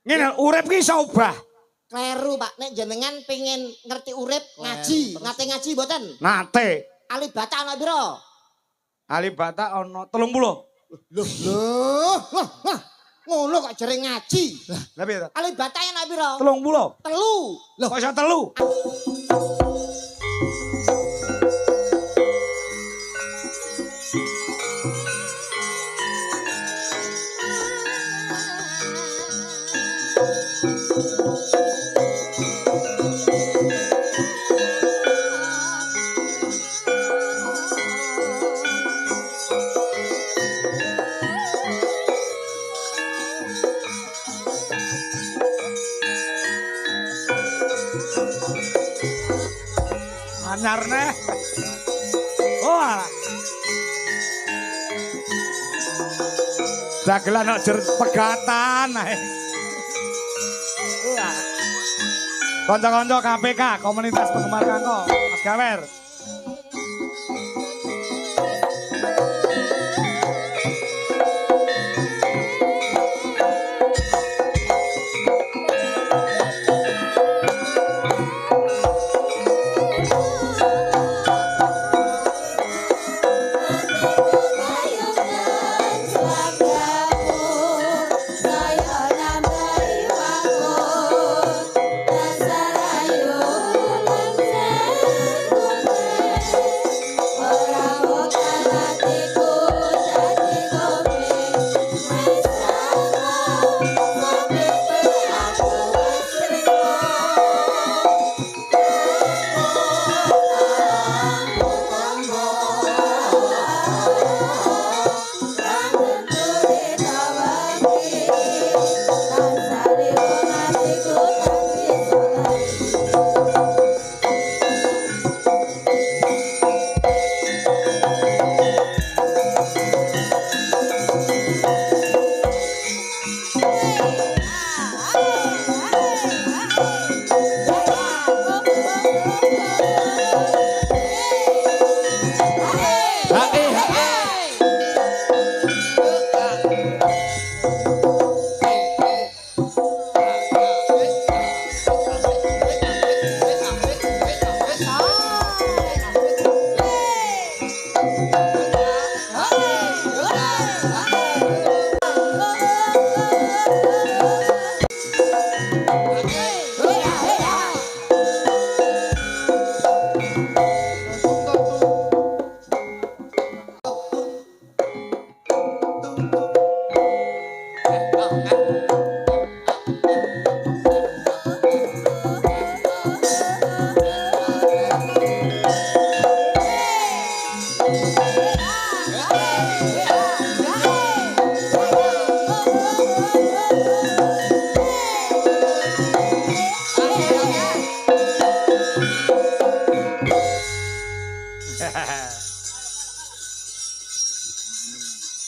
Ngene urip ki iso obah. Kleru Pak, nek jenengan pengen ngerti urip ngaji, nate ngaji mboten? Nate. Alibata ana pira? Alibata ono 30. Loh, ngono kok jere ngaji. Lah piye to? Alibata ana pira? 30. Telu. Loh kok iso 3? Anyarne. Oh alah. Dagelan kok jer pegatan ae. Kanca-kanca KPK, komunitas penggemar Kangko, Mas Gawer.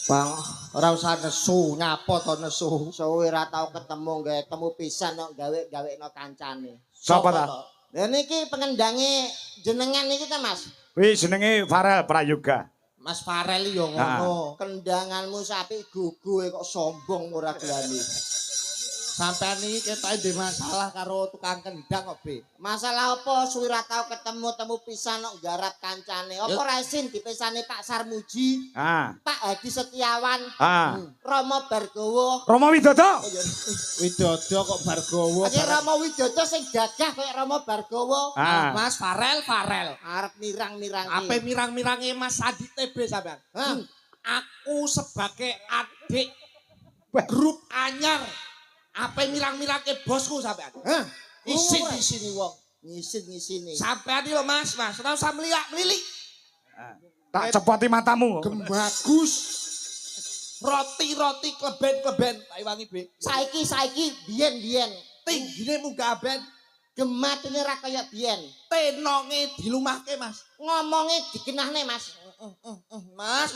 Bang, ora usah nesu, nyapa to nesu. Suwe ora tau ketemu, gawe temu pisan kok gawe-gawekno kancane. Sapa ta? Lah niki pengendange jenengan niki ta, Mas? Wih jenenge Farel Prayoga. Mas Farel yo ngono. Kendanganmu sapi gugu kok sombong ora gelani. Sampean iki ketoke ndek masalah karo tukang kendang kok, Be. Masalah apa suwi ora tau ketemu temu pisan kok garap kancane. Apa ra isin dipisani Pak Sarmuji? Pak Hadi Setiawan. Rama Bargowo. Rama Widodo. Widodo kok Bargowo. Aja Rama Widodo sing gagah kaya Rama Bargowo. Mas Farel. Arep mirang-mirang. Ape mirang-mirange Mas Adi TB sampean? Aku sebagai adik grup anyar. Apa mirang-mirake bosku sampean? Isin di sini wong. Ngisin-ngisini. Sampean iki lho Mas, ora usah meliak-melilik. Tak cepoti matamu. Gembagus. Roti-roti kleben-kleben tak iwangi, Be. Saiki biyen-biyen. Tinggine munggah ben, gematine ra kaya biyen. tenonge dilumahke, Mas. Ngomongnya dikenahne, Mas.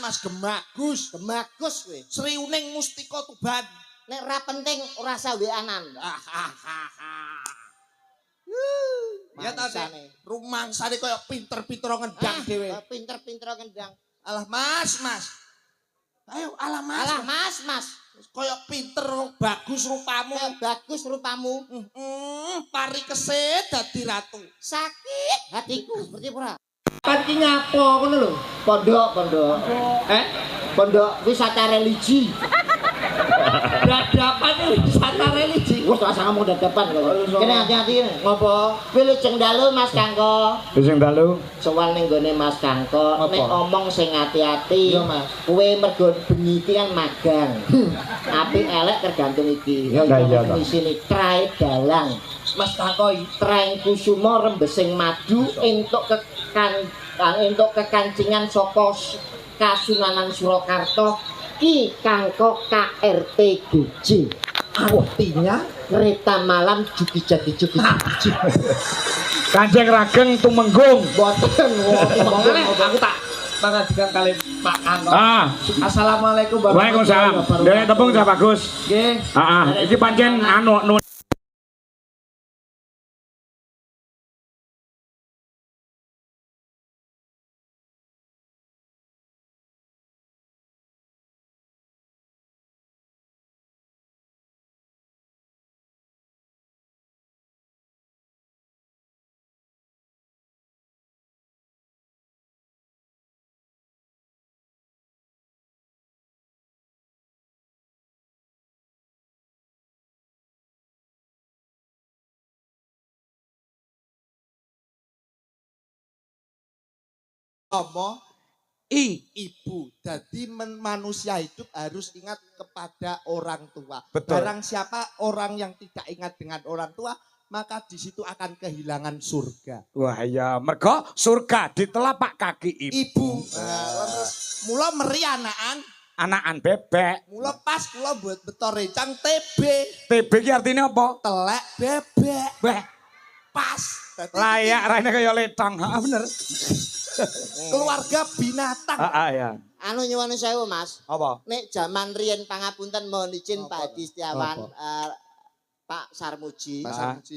Mas Gemagus. Gemagus kowe. Sri Uning Mustika Tuban. Nek ra penting ora usah weanan. Ya ta, rumangsane kaya pinter-pinter ngendang dhewe. Pinter-pinter ngendang. Alah Mas. Ayo, alah Mas. Alah Mas. Kaya pinter, bagus rupamu. Bagus rupamu. Pari keset dadi ratu. Sakit hatiku, seperti ora. Kan ki nyapo ngono lho. Pondok. Pondok wisata religi. Dadapan wisata religi. Wes ora ngomong dadapan kok. Kene hati-hati kene. Ngopo? Pilih jeng dalu Mas Kangko. Sing dalu. Sowan ning gone Mas Kangko, nek omong sing hati-hati. Iya, Mas. Kowe mergo bengi iki kan magang. Apik elek tergantung iki. Iya, iya, Pak. Di sini trae dalang. Mas Tangkoi. Traing Kusumo rembesing madu entuk entuk kekancingan saka Kasunanan Surakarta Ki Kangko KRT GJ. Artinya Kereta malam jugi jadi. Kanjeng Rageng Tumenggung. Boten ngomongane aku tak pangajikan kali Pak Kangko. Assalamualaikum Waalaikumsalam. Dene tepung Cak Bagus. Nggih. Iki pancen anu Ibu. Jadi manusia hidup harus ingat kepada orang tua. Betul. Barang siapa orang yang tidak ingat dengan orang tua, maka di situ akan kehilangan surga. wah ya mergo surga di telapak kaki Ibu. Mula meri anakan bebek. mula pas kula buat beto rencang TB. TB ki artinya apa? Telek bebek. Beh, Pas. Dadi layak raine kaya letang. Bener. keluarga binatang. Ya. anu nyuwun sewu Mas. Apa? Nek jaman riyen pangapunten mohon izin Pak Adi Setiawan, Pak Sarmuji.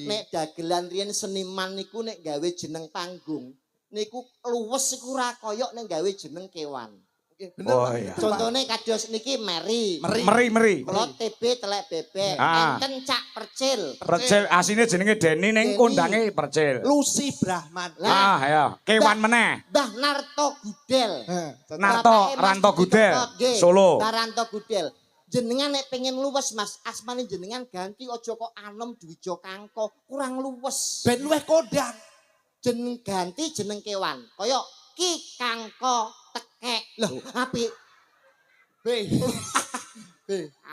Nek dagelan riyen seniman niku nek gawe jeneng panggung niku luwes iku ora koyok nek gawe jeneng kewan. Bener, Oh, Pak. iya. Contone kados niki Meri. Meri. Kula TB telek bebek, Ah. enten Cak Percil. Percil asine jenenge Deni ning Deni. kondange Percil. Lucy Brahman. Lah. Ya, kewan meneh. Mbah Narto Gudel. Narto, Bapake Mas Ranto Didi Gudel, Kempot, nggih. Solo. Mbah Ranto Gudel. Jenengan nek pengen luwes Mas, asmane jenengan ganti aja kok Anom Dwijo Kangko, kurang luwes. Ben luweh kondang. Jeneng ganti jeneng kewan. Kaya Ki Kangko Tekek. Loh, apik. B.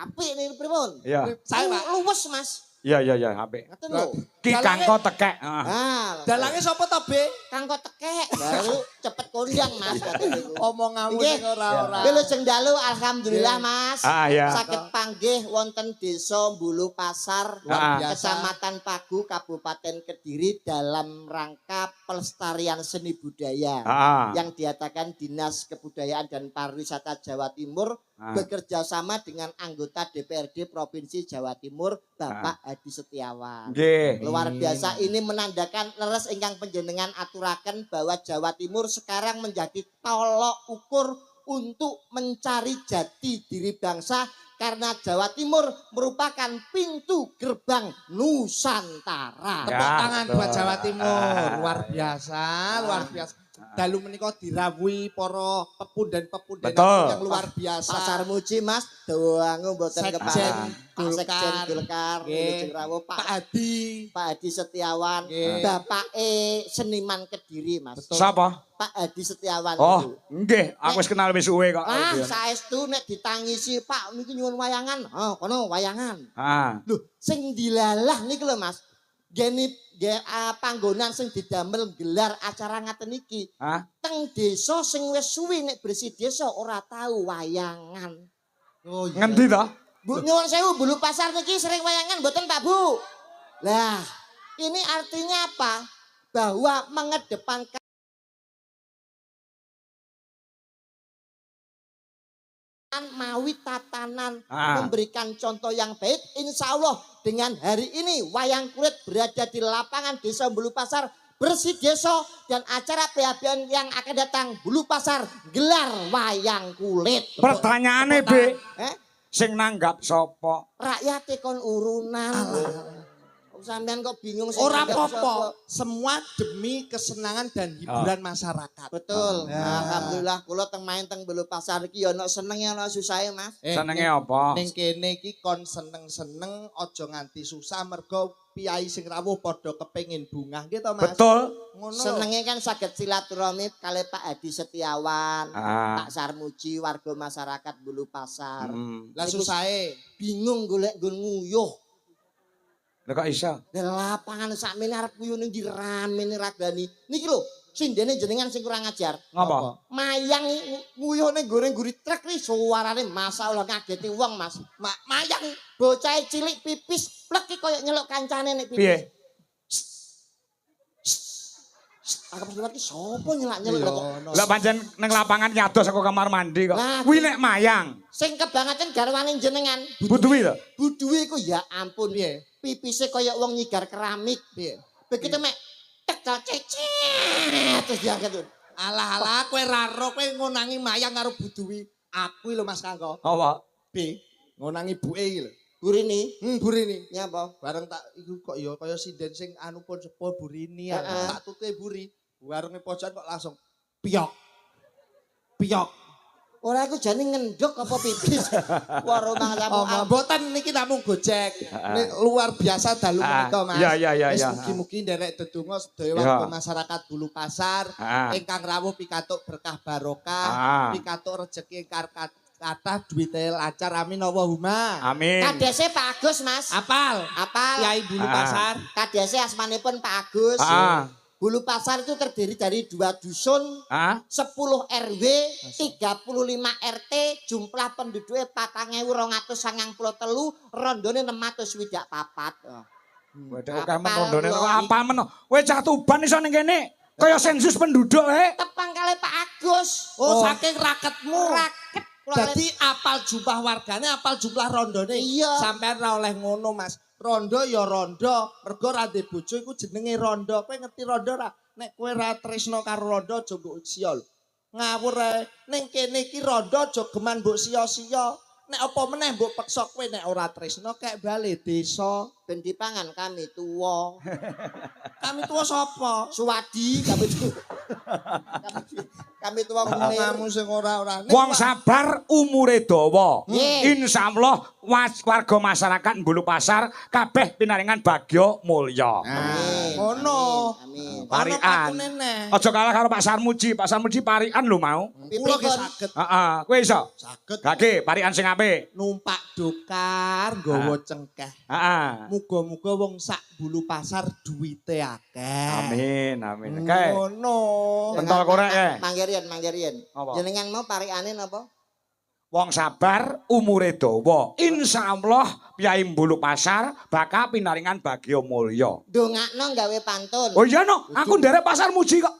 Apik niku pripun? Iya. Saya, Pak. Luwes Mas. Iya, apik. Ngoten lho. Ki Kangko tekek. Ah, Dalange sapa to, B? Kangko Tekek. Baru cepet kondang Mas. Omong ngawur Nggih. ning ora-ora. Bilo jeng dalu alhamdulillah Mas. Iya. Saged panggih wonten Desa Bulu Pasar, Kecamatan Pagu, Kabupaten Kediri dalam rangka pelestarian seni budaya yang diadakan Dinas Kebudayaan dan Pariwisata Jawa Timur bekerja sama dengan anggota DPRD Provinsi Jawa Timur Bapak Hadi Setiawan. Nggih. Luar biasa, ini menandakan leres ingkang panjenengan aturaken bahwa Jawa Timur sekarang menjadi tolok ukur untuk mencari jati diri bangsa karena Jawa Timur merupakan pintu gerbang Nusantara. Tepuk tangan buat Jawa Timur. Luar biasa, luar biasa. Dalu menika dirawuhi para pepunden-pepunden Betul. yang luar biasa. Pak Sarmuji Mas, doangu mboten Sekjen kepareng. Pak Golkar. Sekjen Golkar, Nggih. Wilujeng Rawuh, Pak Pak Hadi. Hadi Setiawan, Nggih. bapake seniman Kediri Mas. Sapa? Pak Hadi Setiawan. itu. Oh, nggih, aku wis kenal wis suwe kok. Ah, saestu nek ditangisi Pak niki nyuwun wayangan. Oh, kono wayangan. Lho, sing dilalah niku lho Mas. Geni panggonan sing didamel gelar acara ngaten iki. Teng desa sing wis suwi nek bersih desa ora tahu wayangan. Oh iya. Ngendi to? Bu nyuwun sewu Bulu Pasar niki sering wayangan mboten Pak Bu? Lah, ini artinya apa? Bahwa mengedepankan mawi tatanan memberikan contoh yang baik, insya Allah dengan hari ini wayang kulit berada di lapangan Desa Bulu Pasar bersih desa dan acara PHBN yang akan datang Bulu Pasar gelar wayang kulit. Pertanyaane, B. Sing nanggap sapa? Rakyate kon urunan. Sampean kok bingung sing Ora nanggap apa-apa, sapa? semua demi kesenangan dan hiburan masyarakat. Betul. Alhamdulillah kula teng main teng Belu Pasar iki ya ana senenge ana susahe, Mas. Senenge apa? Ning kene iki kon seneng-seneng aja nganti susah mergo piyai sing rawuh padha kepengin bungah nggih to, Mas? Betul. Ngono. Senenge kan saged silaturahmi kali Pak Hadi Setiawan, Ah. Pak Sarmuji warga masyarakat Bulu Pasar. Lah susahe. Bingung golek nggon nguyuh. Lha kok iso? Lah lapangan sakmene arep nguyuh ning ndi ramene ragani. Niki lho, sindene jenengan sing kurang ajar. Ngapa? Mayang nguyuh ning goreng guri trek iki suarane masyaallah ngageti wong, Mas. Mayang bocah cilik pipis plek iki koyo nyeluk kancane nek pipis. Piye? Aku pas iki sapa nyelak-nyeluk kok. Lah pancen ning lapangan nyados saka kamar mandi kok. Lah, Kuwi nek mayang. Sing kebangetan garwane jenengan. Butuhi to? Buduwe iku ya ampun piye. Pipise kaya wong nyigar keramik piye. Begitu mek tekel cecet terus diangkat. Alah kowe ra ro kowe ngonangi mayang karo buduwi. Aku lho Mas Kangko. Apa? B ngonangi buke iki lho. Burini, Burini. nyapa? Bareng tak iku kok ya kaya sinden sing anu pun sepo Burini ya. Tak tutue buri. Warunge pojokan kok langsung piyok. Piyok. Ora aku jane ngendhok apa pipis. Warung Oh, mboten niki namung Gojek. Ini luar biasa dalu menika, Mas. Iya. Wis mugi-mugi nderek dedonga sedaya warga masyarakat Bulu Pasar ingkang rawuh pikantuk berkah barokah, pikantuk rejeki ingkang kathah duwite lancar amin Allahumma. Amin. Kadese Pak Agus, Mas. Apal. Kiai Bulu Pasar. Kadese asmanipun Pak Agus. Bulu Pasar itu terdiri dari 2 dusun, 10 RW, 35 RT, jumlah penduduknya 4.293, rondone 624. Waduh, kamu rondone apa men? Kowe cah Tuban iso ning kene. Kaya sensus penduduk Tepang kali Pak Agus. Oh, saking raketmu. Raket. Jadi apal jumlah wargane, apal jumlah rondone. Iya. Sampeyan ra oleh ngono, Mas. Rondo ya rondo, mergo ra ndek bojo iku jenenge rondo. Kowe ngerti rondo ra? Nek kowe ra tresno karo rondo aja mbok sia lho. Ngawur ae. Ning kene iki rondo aja geman mbok sia-sia. Nek apa meneh mbok peksa kowe nek ora tresno kek bali desa. Ben dipangan kami tuwa. Kami tuwa sapa? Suwadi kami tuwa. Kami tuwa Kamu sing ora-ora. Wong sabar umure dawa. Nggih. Insyaallah warga masyarakat Bulu Pasar kabeh pinaringan bagya mulya. Ngono. Amin. Parian. Aja kalah karo Pak Sarmuji. Pak Sarmuji parian lho mau. Kula ge saged. Heeh, kowe iso? Saged. Gage parian sing apik. Numpak dokar nggawa cengkeh. Heeh. Muga-muga wong sak Bulu Pasar duwite akeh. Amin. Kae. Ngono. Pentol korek ya. Manggerian. Apa? Jenengan mau pariane napa? Wong sabar umure dawa. Insyaallah piyai Bulu Pasar bakal pinaringan bagya mulya. Dongakno gawe pantun. Oh iya no, aku nderek Pak Sarmuji kok.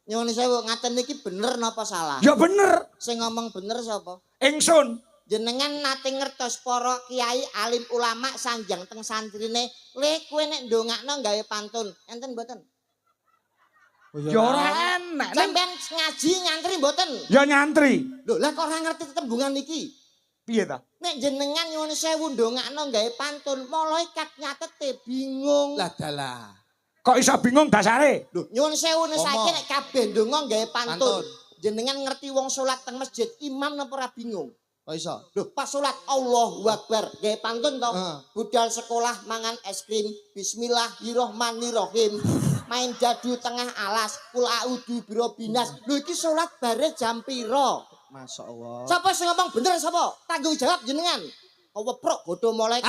Nyuwun sewu ngaten iki bener napa salah? Ya bener. Sing ngomong bener sapa? Ingsun. Jenengan nate ngertos para kiai alim ulama sanjang teng santrine, "Le kowe nek ndongakno gawe pantun." Enten mboten? Ya ora enak. Sampeyan ngaji nyantri mboten? Ya nyantri. Lho, lah kok ora ngerti tembungan iki? Piye ta? Nek jenengan nyuwun sewu ndongakno gawe pantun, malaikat nyatete bingung. Lah dalah. Kok iso bingung dasare? Lho, nyuwun sewu saiki nek kabeh ndonga gawe pantun. Pantun. Jenengan ngerti wong salat teng masjid, imam napa ora bingung? Kok iso? Lho, pas salat Allahu Akbar, gawe pantun to. Budal sekolah mangan es krim, bismillahirrahmanirrahim. Main dadu tengah alas, kul a'udzu birabbinas. Lho iki salat bare jam pira? Masyaallah. Sapa sing ngomong bener sapa? Tanggung jawab jenengan. Keweprok godho malaikat.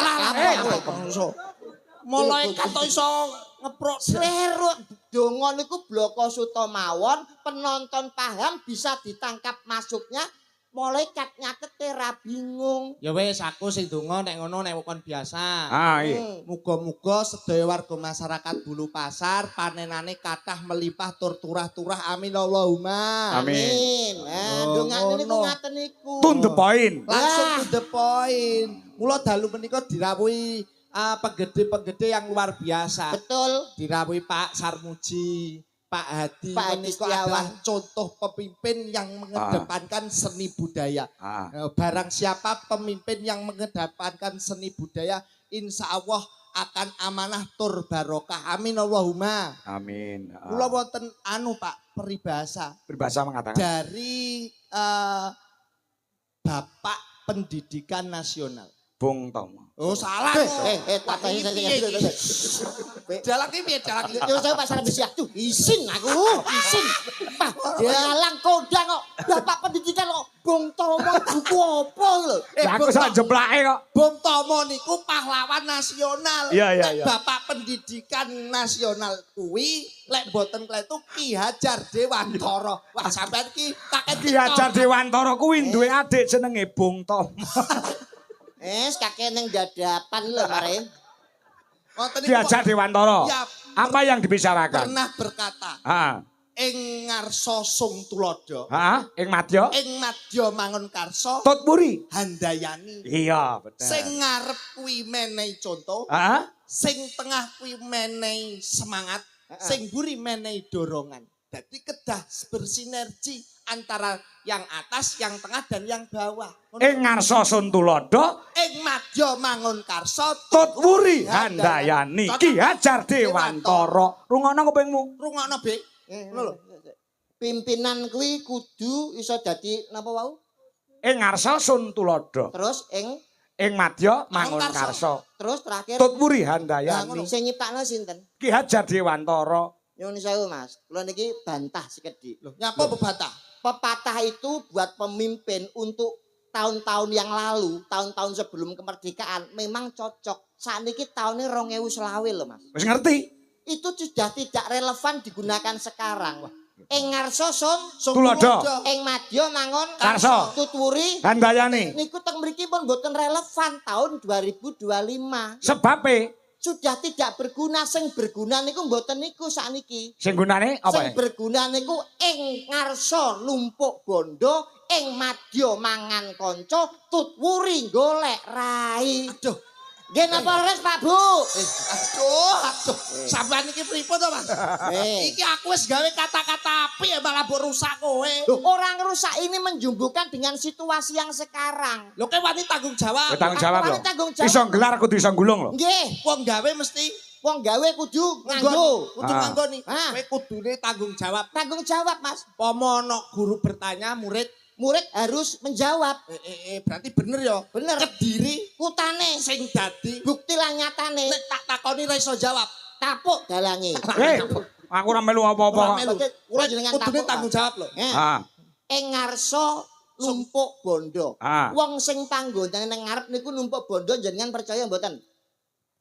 Malaikat kok iso ngeprok. Slero donga niku bloko suta mawon, penonton paham bisa ditangkap masuknya. Malaikat nyatete ra bingung. Ya wis aku sing donga nek ngono nek kon biasa. Iya. Muga-muga sedaya warga masyarakat Bulu Pasar panenane kathah melimpah tur turah-turah amin Allahumma. Amin. Dongane niku ngaten niku. To the point. Langsung to the point. Mula dalu menika dirawuhi penggede-penggede yang luar biasa. Betul. Dirawuhi Pak Sarmuji, Pak Hadi Hadi menika Setiawan. adalah contoh pemimpin yang mengedepankan seni budaya. Barang siapa pemimpin yang mengedepankan seni budaya, insya Allah akan amanah tur barokah. Amin Allahumma. Amin. Kula wonten anu Pak peribahasa Berbahasa mengatakan. dari Bapak Pendidikan Nasional. Bung Tomo. Oh salah. Tak tanya saya. Jalan ki piye jalan ki? Yo saya pasar besi tuh isin aku, isin. Pak, dalang kodang kok. Bapak pendidikan kok Bung Tomo buku apa lho? Lah aku sak jeplake kok. Bung Tomo niku pahlawan nasional. Iya. Bapak Pendidikan Nasional kuwi lek boten kletu Ki Hajar Dewantara. Wah sampean ki kaket Ki Hajar Dewantara kuwi duwe adik jenenge Bung Tomo. Kakek neng dadapan lho kemarin. Ki Hajar Dewantara. Ya, Apa yang dibicarakan? pernah berkata, ing ngarsa sung tulodo. Ing madya? Ing madya mangun karsa. Tutpuri. Handayani. Iya, betul. Sing ngarep kuwi menehi contoh. Sing tengah kuwi menehi semangat. Sing buri menehi dorongan. Jadi kedah bersinergi antara yang atas, yang tengah, dan yang bawah. Ing ngarsa sun tulodo, Ing madya mangun karsa, tutwuri handayani. Ki Hajar Dewantara. Rungokno kupingmu. Rungokno Bek. Ngono lho. Pimpinan kuwi kudu iso dadi napa wau? Ing ngarsa sun tulodo. Terus ing madya mangun karsa. Terus terakhir Tutwuri handayani. sing nyiptakno sinten? Ki Hajar Dewantara. Nyuwun sewu Mas, kula niki bantah sekedhik. Loh, nyapa bebantah? Pepatah itu buat pemimpin untuk tahun-tahun yang lalu, tahun-tahun sebelum kemerdekaan memang cocok. Saat ini tahunnya 2020 loh Mas. Wis ngerti? Itu sudah tidak relevan digunakan sekarang. Ing ngarsa sun tulodo. Ing madya mangun karsa. tutwuri handayani. Niku teng mriki pun mboten relevan tahun 2025. Sebabe sudah tidak berguna, sing berguna niku mboten niku sakniki. Sing gunane apa? Sing berguna niku ing ngarsa lumpuk bondo, ing madya mangan kanca, tutwuri golek rai. Aduh, nggih napa leres Pak Bu? Aduh. Sampeyan iki pripun to, Mas? Iki aku wis gawe kata-kata apik malah mbok rusak kowe. Orang rusak ini menjumbuhkan dengan situasi yang sekarang. Lho kowe wani tanggung jawab. Tanggung jawab lho. Iso gelar kudu iso gulung lho. Nggih, Wong gawe mesti wong gawe kudu nganggo. Kudu nganggo nih. Kowe kudune tanggung jawab. Tanggung jawab, Mas. Pomo ana guru bertanya, murid harus menjawab. Berarti bener ya. Bener. Kediri kutane sing dadi bukti lan nyatane. Nek tak takoni ra iso jawab. Tapuk dalange. Aku ora melu apa-apa. Kula jenengan kudune tanggung jawab lho. Ing ngarsa numpuk bondo. Wong sing panggonane nang ngarep niku numpuk bondo jenengan percaya mboten?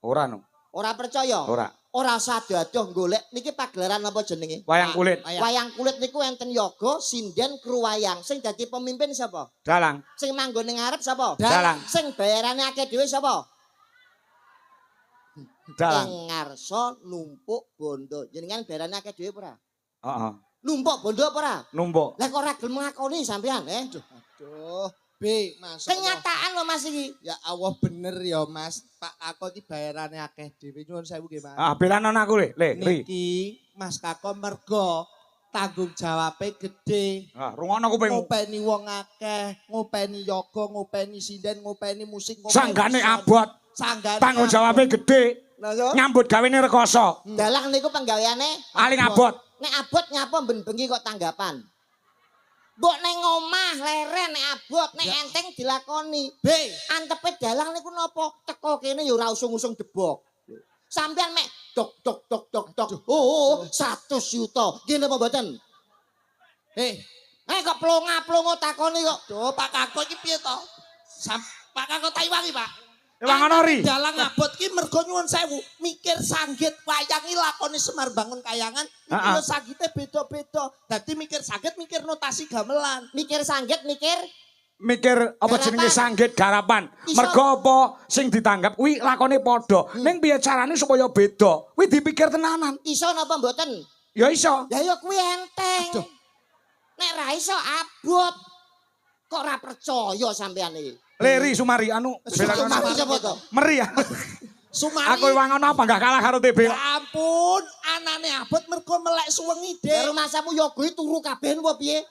Ora no. Ora percaya? Ora. Ora sadadoh golek niki pagelaran apa jenenge? Wayang kulit. Wayang kulit niku enten yoga, sinden, kruwayang. Sing dadi pemimpin sapa? Dalang. Sing manggon ning ngarep sapa? Dalang. Sing bayarane akeh dhewe sapa? Dalang. Ing ngarsa numpuk bondo. Jenengan bayarane akeh dhewe ora? Heeh. Numpuk bondo apa ora? Numpuk. Lah kok ora gelem ngakoni sampean, Aduh. B, Mas. Kenyataan lho Mas iki. Ya Allah bener ya Mas. Pak aku iki bayarane akeh dhewe nyuwun sewu nggih Mas. Belan anakku le. Niki Mas Kako mergo tanggung jawabe gede. Rungokno kupingmu. Ngopeni wong akeh, ngopeni yoga, ngopeni sinden, ngopeni musik, ngopeni sanggane abot. Sanggane tanggung jawabe gede. Nyambut gawene rekoso. Dalang niku penggaweane paling abot. Nek abot nyapa ben bengi kok tanggapan. Mbok neng omah leren nek abot, nek enteng dilakoni. B, antepe dalang niku napa? Teko kene ya ora usung-usung debok. Sampeyan mek dok. Oh, 100 juta. Nggih napa mboten? Kok plonga-plongo takoni kok. Duh, Pak Kako iki piye to? Pak Kako Taiwangi, Pak. Wangono ri. Dalang abot ki mergo nyuwun sewu, mikir sanggit wayangi lakoni Semar Bangun Kayangan, iki yo sanggite beda-beda. Dadi mikir sanggit, mikir notasi gamelan. Mikir sanggit, mikir apa jenenge sanggit garapan. Mergo apa sing ditanggap kuwi lakone padha. Ning piye carane supaya beda? Kuwi dipikir tenanan. Iso napa mboten? Ya iso. Ya ya kuwi enteng. Nek ra iso abot. Kok ora percaya sampean iki? Leri Sumari anu Sumari sapa to? Meri ya. Sumari. Aku wangono apa enggak kalah karo TB. Ya ampun, anane abot mergo melek suwengi, Dik. Karo masamu yo kuwi turu kabeh apa piye?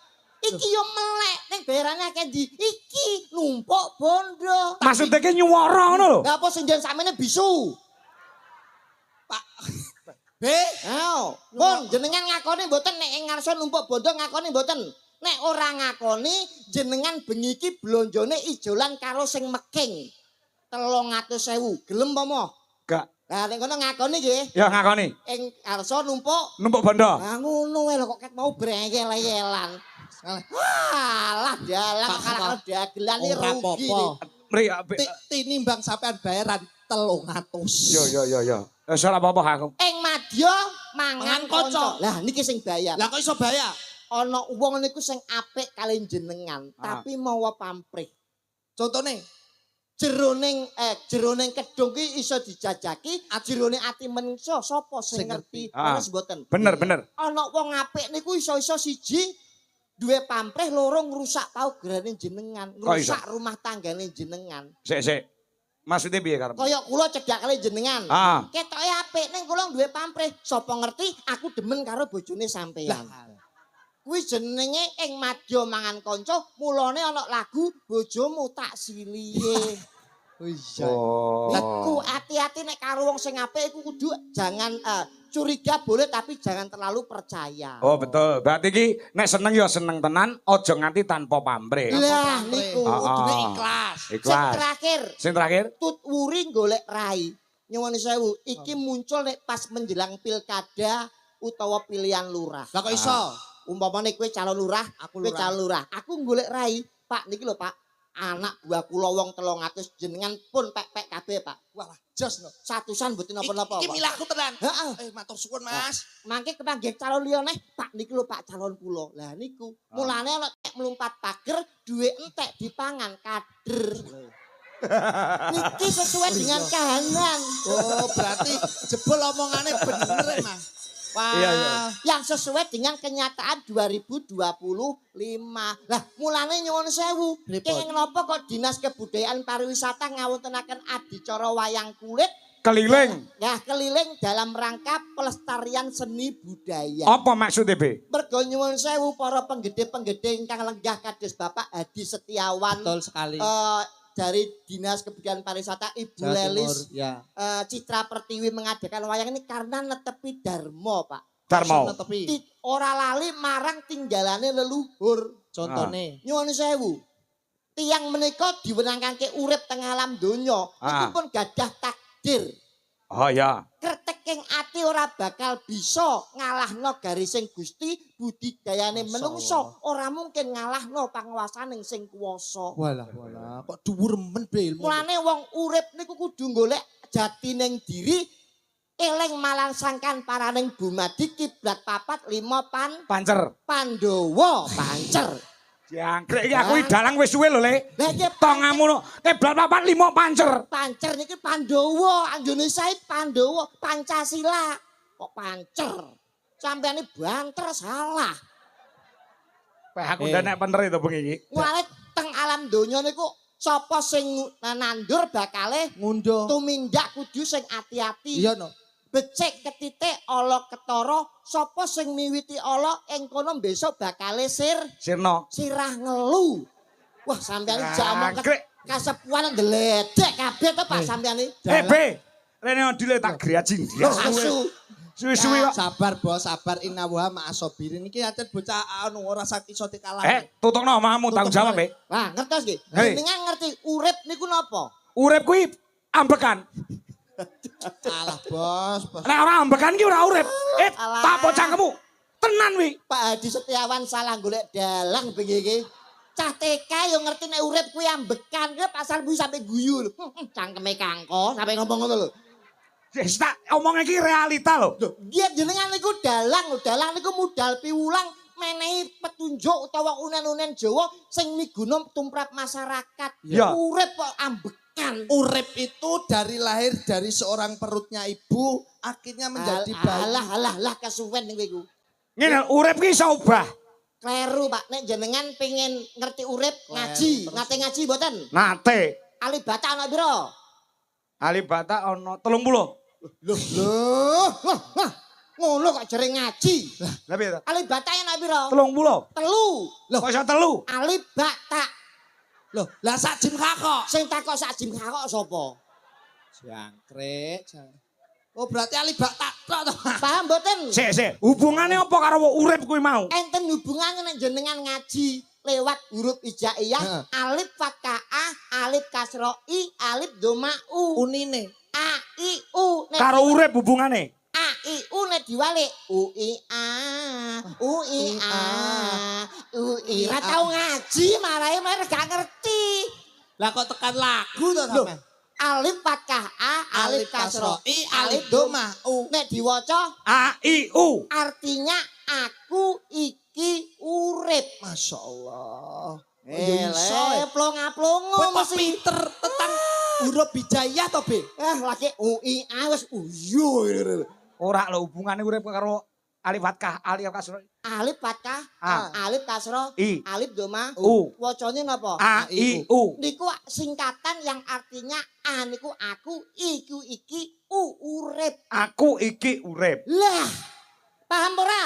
Iki yo melek ning daerahnya akeh ndi? Iki numpuk bondo. Maksudnya ki nyuwara ngono lho. Lah apa sing den samene bisu? Pak. Be, Ayo, pun jenengan ngakoni mboten nek ing ngarsa numpuk bondo ngakoni mboten. Nek ora ngakoni jenengan bengi iki blonjone ijolan karo sing meking. 300.000. Gelem apa moh? Gak. Lah nek ngono ngakoni nggih. Ya ngakoni. Ing ngarsa numpuk. Numpuk bondo. Ah ngono wae lho kok ket mau brengel-yelan. Walah dalang karo dagelan iki ora rugi. apa-apa. Mri Tinimbang sampean bayaran 300. Yo. Wis ora apa-apa aku. Ing madya mangan Mangan kanca. kanca. Lah niki sing bayar. Lah kok iso bayar? Ana wong niku sing apik kali jenengan, tapi mawa pamrih. Contone, Jeroning kedung ki iso dijajaki, jerone ati menungso sapa sing ngerti. Terus mboten. Bener. Ana wong apik niku iso-iso siji duwe pamrih, loro ngrusak paugerane jenengan, ngrusak rumah tanggane jenengan. Sik. Maksudnya piye karep? Kaya kula cedhak kali jenengan. Ketoke apik ning kula duwe pamrih, sapa ngerti aku demen karo bojone sampeyan. Kuwi jenenge ing madya mangan kanca, mulane ana lagu bojomu tak silihe. oh iya. Iku hati-hati nek karo wong sing apik iku kudu jangan curiga boleh tapi jangan terlalu percaya. Oh betul. Berarti ki nek seneng ya seneng tenan, aja nganti tanpa pamrih. Lah niku Kudune ikhlas. Sing terakhir terakhir. tut wuri golek rai. Nyuwun sewu, iki muncul nek pas menjelang pilkada utawa pilihan lurah. Lah kok iso? Umpamane kowe calon lurah, Aku kowe lurah. calon lurah. Aku golek rai. Pak niki lho Pak. Anak buah kula wong 300 jenengan pun pek-pek kabeh Pak. Wah, jos no. Satusan mboten napa-napa. Iki Pak. milahku tenan. Heeh. Matur suwun, Mas. Mangke kepanggih calon liya neh, Pak niki lho Pak calon kula. Lah niku, mulane ana nek mlumpat pager duwe entek dipangan kader. Niki sesuai dengan kahanan. Oh, berarti jebol omongane bener, Mas. Wah, Iya. Yang sesuai dengan kenyataan 2025. Lah mulane nyuwun sewu. Kenging napa kok Dinas Kebudayaan Pariwisata ngawontenaken adicara wayang kulit Keliling. ya keliling dalam rangka pelestarian seni budaya. Apa maksudnya, Be? Mergo nyuwun sewu para penggede-penggede ingkang lenggah kados Bapak Hadi Setiawan. betul sekali. Dari Dinas Kebudayaan Pariwisata Ibu Jawa Lelis Timur, ya. Citra Pertiwi mengadakan wayang ini karena netepi Darmo Pak. Darmo. Netepi. Ora lali marang tinggalane leluhur. Contone. Nyuwun sewu. Tiang menika diwenangake urip teng alam donya, iku pun gadah takdir. Oh ya. Kreteking ati ora bakal bisa ngalahno garising Gusti, budidayane menungso ora mungkin ngalahno panguwasaning sing kuwasa. Walah, kok dhuwur men be ilmu. Mulane wong urip niku kudu golek jatining diri, eling malangsangkan paraning bumadi kiblat papat 5 Pancer. Pandhawa pancer. Jangkrik iki aku dalang wis suwe lho, Le. Lah iki Tongamu no. Keblat papat 5 pancer. pancer niki Pandhawa, Indonesia Pandhawa, Pancasila. Kok pancer? Sampeyan banter salah. Aku udah nek bener itu bengi iki. Mulane teng alam donya niku sapa sing nandur bakale Ngunduh. tumindak kudu sing ati-ati. Iya no. Becik ketitik ala ketara, sapa sing miwiti ala ing kono besok bakale Sirno. sirah ngelu. Wah sampeyan jak omong Jangkrik. kasepuan ndeledek kabeh to Pak sampeyan iki. Be. Rene odile tak griajin dia. Asu. Suwi-suwi kok. Sabar bos, sabar inna wa ma'asobirin. Ini aja bocah anu ora sakit iso dikalahke. Tutungno omamu tanggung jawab, Be. Wah, ngertos nggih. Hei. Jenengan ngerti urip niku napa? Urip kuwi ambekan. Alah bos. Nek ora ambekan ki ora urip. Alah. Tak pocangkemu. Tenan wi. Pak Hadi Setiawan salah golek dalang bengi iki. Cah TK yo ngerti nek urip kuwi ambekan, kuwi pasal bu sampe guyu lho. Cangkeme kangko sampe ngomong ngono lho. Wis tak omong iki realita lho. Nggih jenengan niku dalang lho, dalang niku modal piwulang menehi petunjuk utawa unen-unen Jawa sing miguna tumrap masyarakat. Ya. Urip kok ambekan. Urip itu dari lahir dari seorang perutnya ibu akhirnya menjadi bayi. Alah kesuwen niku iku. Ngene urip ki iso ubah. Kleru Pak, nek jenengan pengen ngerti urip ngaji, nate ngaji mboten? Nate. Alibata ana pira? Alibata ono 30. Loh. Ngono kok jere ngaji. Lah piye to? Ali batak enak piro? 30. Telu. Kok iso 3? Ali batak. Loh, lah sak jim kakok. Sing takok sak jim kakok sapa? Jangkrik. Oh, berarti ali batak tok to. Paham mboten? Sik. Hubungane apa karo urip kuwi mau? Enten hubungane nek jenengan ngaji lewat huruf hijaiyah, alif fathah, alif kasroh i, alif doma u. Unine. A I U. Karo urip hubungane. A I U nek diwalik U I A U I A U I. Ora tau ngaji marahe gak ngerti. Lah kok tekan lagu to sampean? Alif fathah A, alif kasroh I, alif doma u. Nek diwaca A I U. artinya aku iki urip. Masya Allah. Plong-plongo Kowe kok mesti. pinter tentang huruf hijaiyah to, Be? Lagi U I A wis uyo. Ora lho hubungane urip karo alif fathah, alif kasroh. Alif fathah, alif kasroh, I. alif doma, U. wacane napa? A I U. Niku singkatan yang artinya A niku aku, iku iki, U urip. Aku iki urip. Lah, paham ora?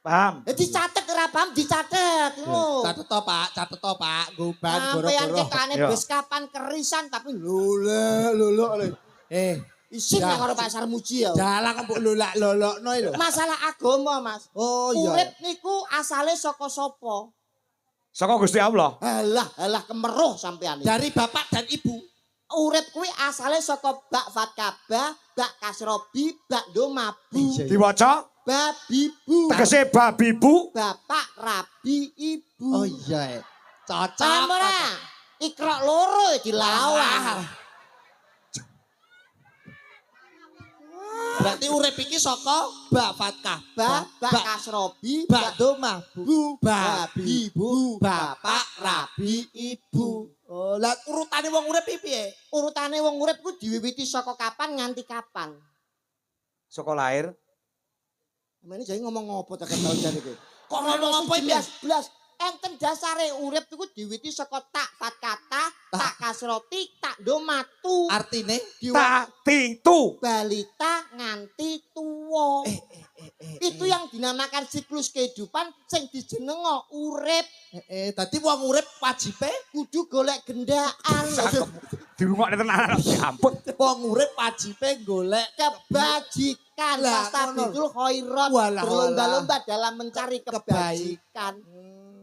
Paham? Dicatet ora paham dicatet. Ngono. Catet to, Pak. Catet to, Pak. Goban Sampeyan goro-goro. ketane Yo. bes kapan kerisan tapi Lolok. isin Ya. karo pasar muji ya. Dalang mbok lolak-lolokno lho. Masalah agama, Mas. Oh iya. Urip niku asale saka sapa? Saka Gusti Allah. Alah kemeruh sampean iki. Dari bapak dan ibu. Urip kuwi asale saka bak fatkabah, bak kasrobi, bak domabu, Diwaca babibu, tegese babi bu. bapak rabi ibu. Oh iya. Cocok. Paham ora? Ikra loro dilawah. Berarti urip iki saka bak fatkah, Bak kasrobi, bak bak domah, bu, babi, bu, bapak, rabi, ibu. Oh, lah urutane wong urip iki piye? urutane wong urip ku diwiwiti saka kapan nganti kapan? Saka lahir. Ini jadi ngomong apa tak ketau jare iki. Kok ngomong apa iki? Blas. Enten dasare urip iku diwiwiti saka tak fatkata, tak kasroti, tak domatu. Artine Tak titu. Balita nganti tuwa. Itu yang dinamakan siklus kehidupan sing dijenengo urip. Dadi wong urip wajibe Kudu golek gendaan. Dirungokne tenan. Ya ampun. wong urip wajibe golek Kebajikan. Lah, Fastabiqul khairat. Walah, Berlomba-lomba dalam mencari kebajikan.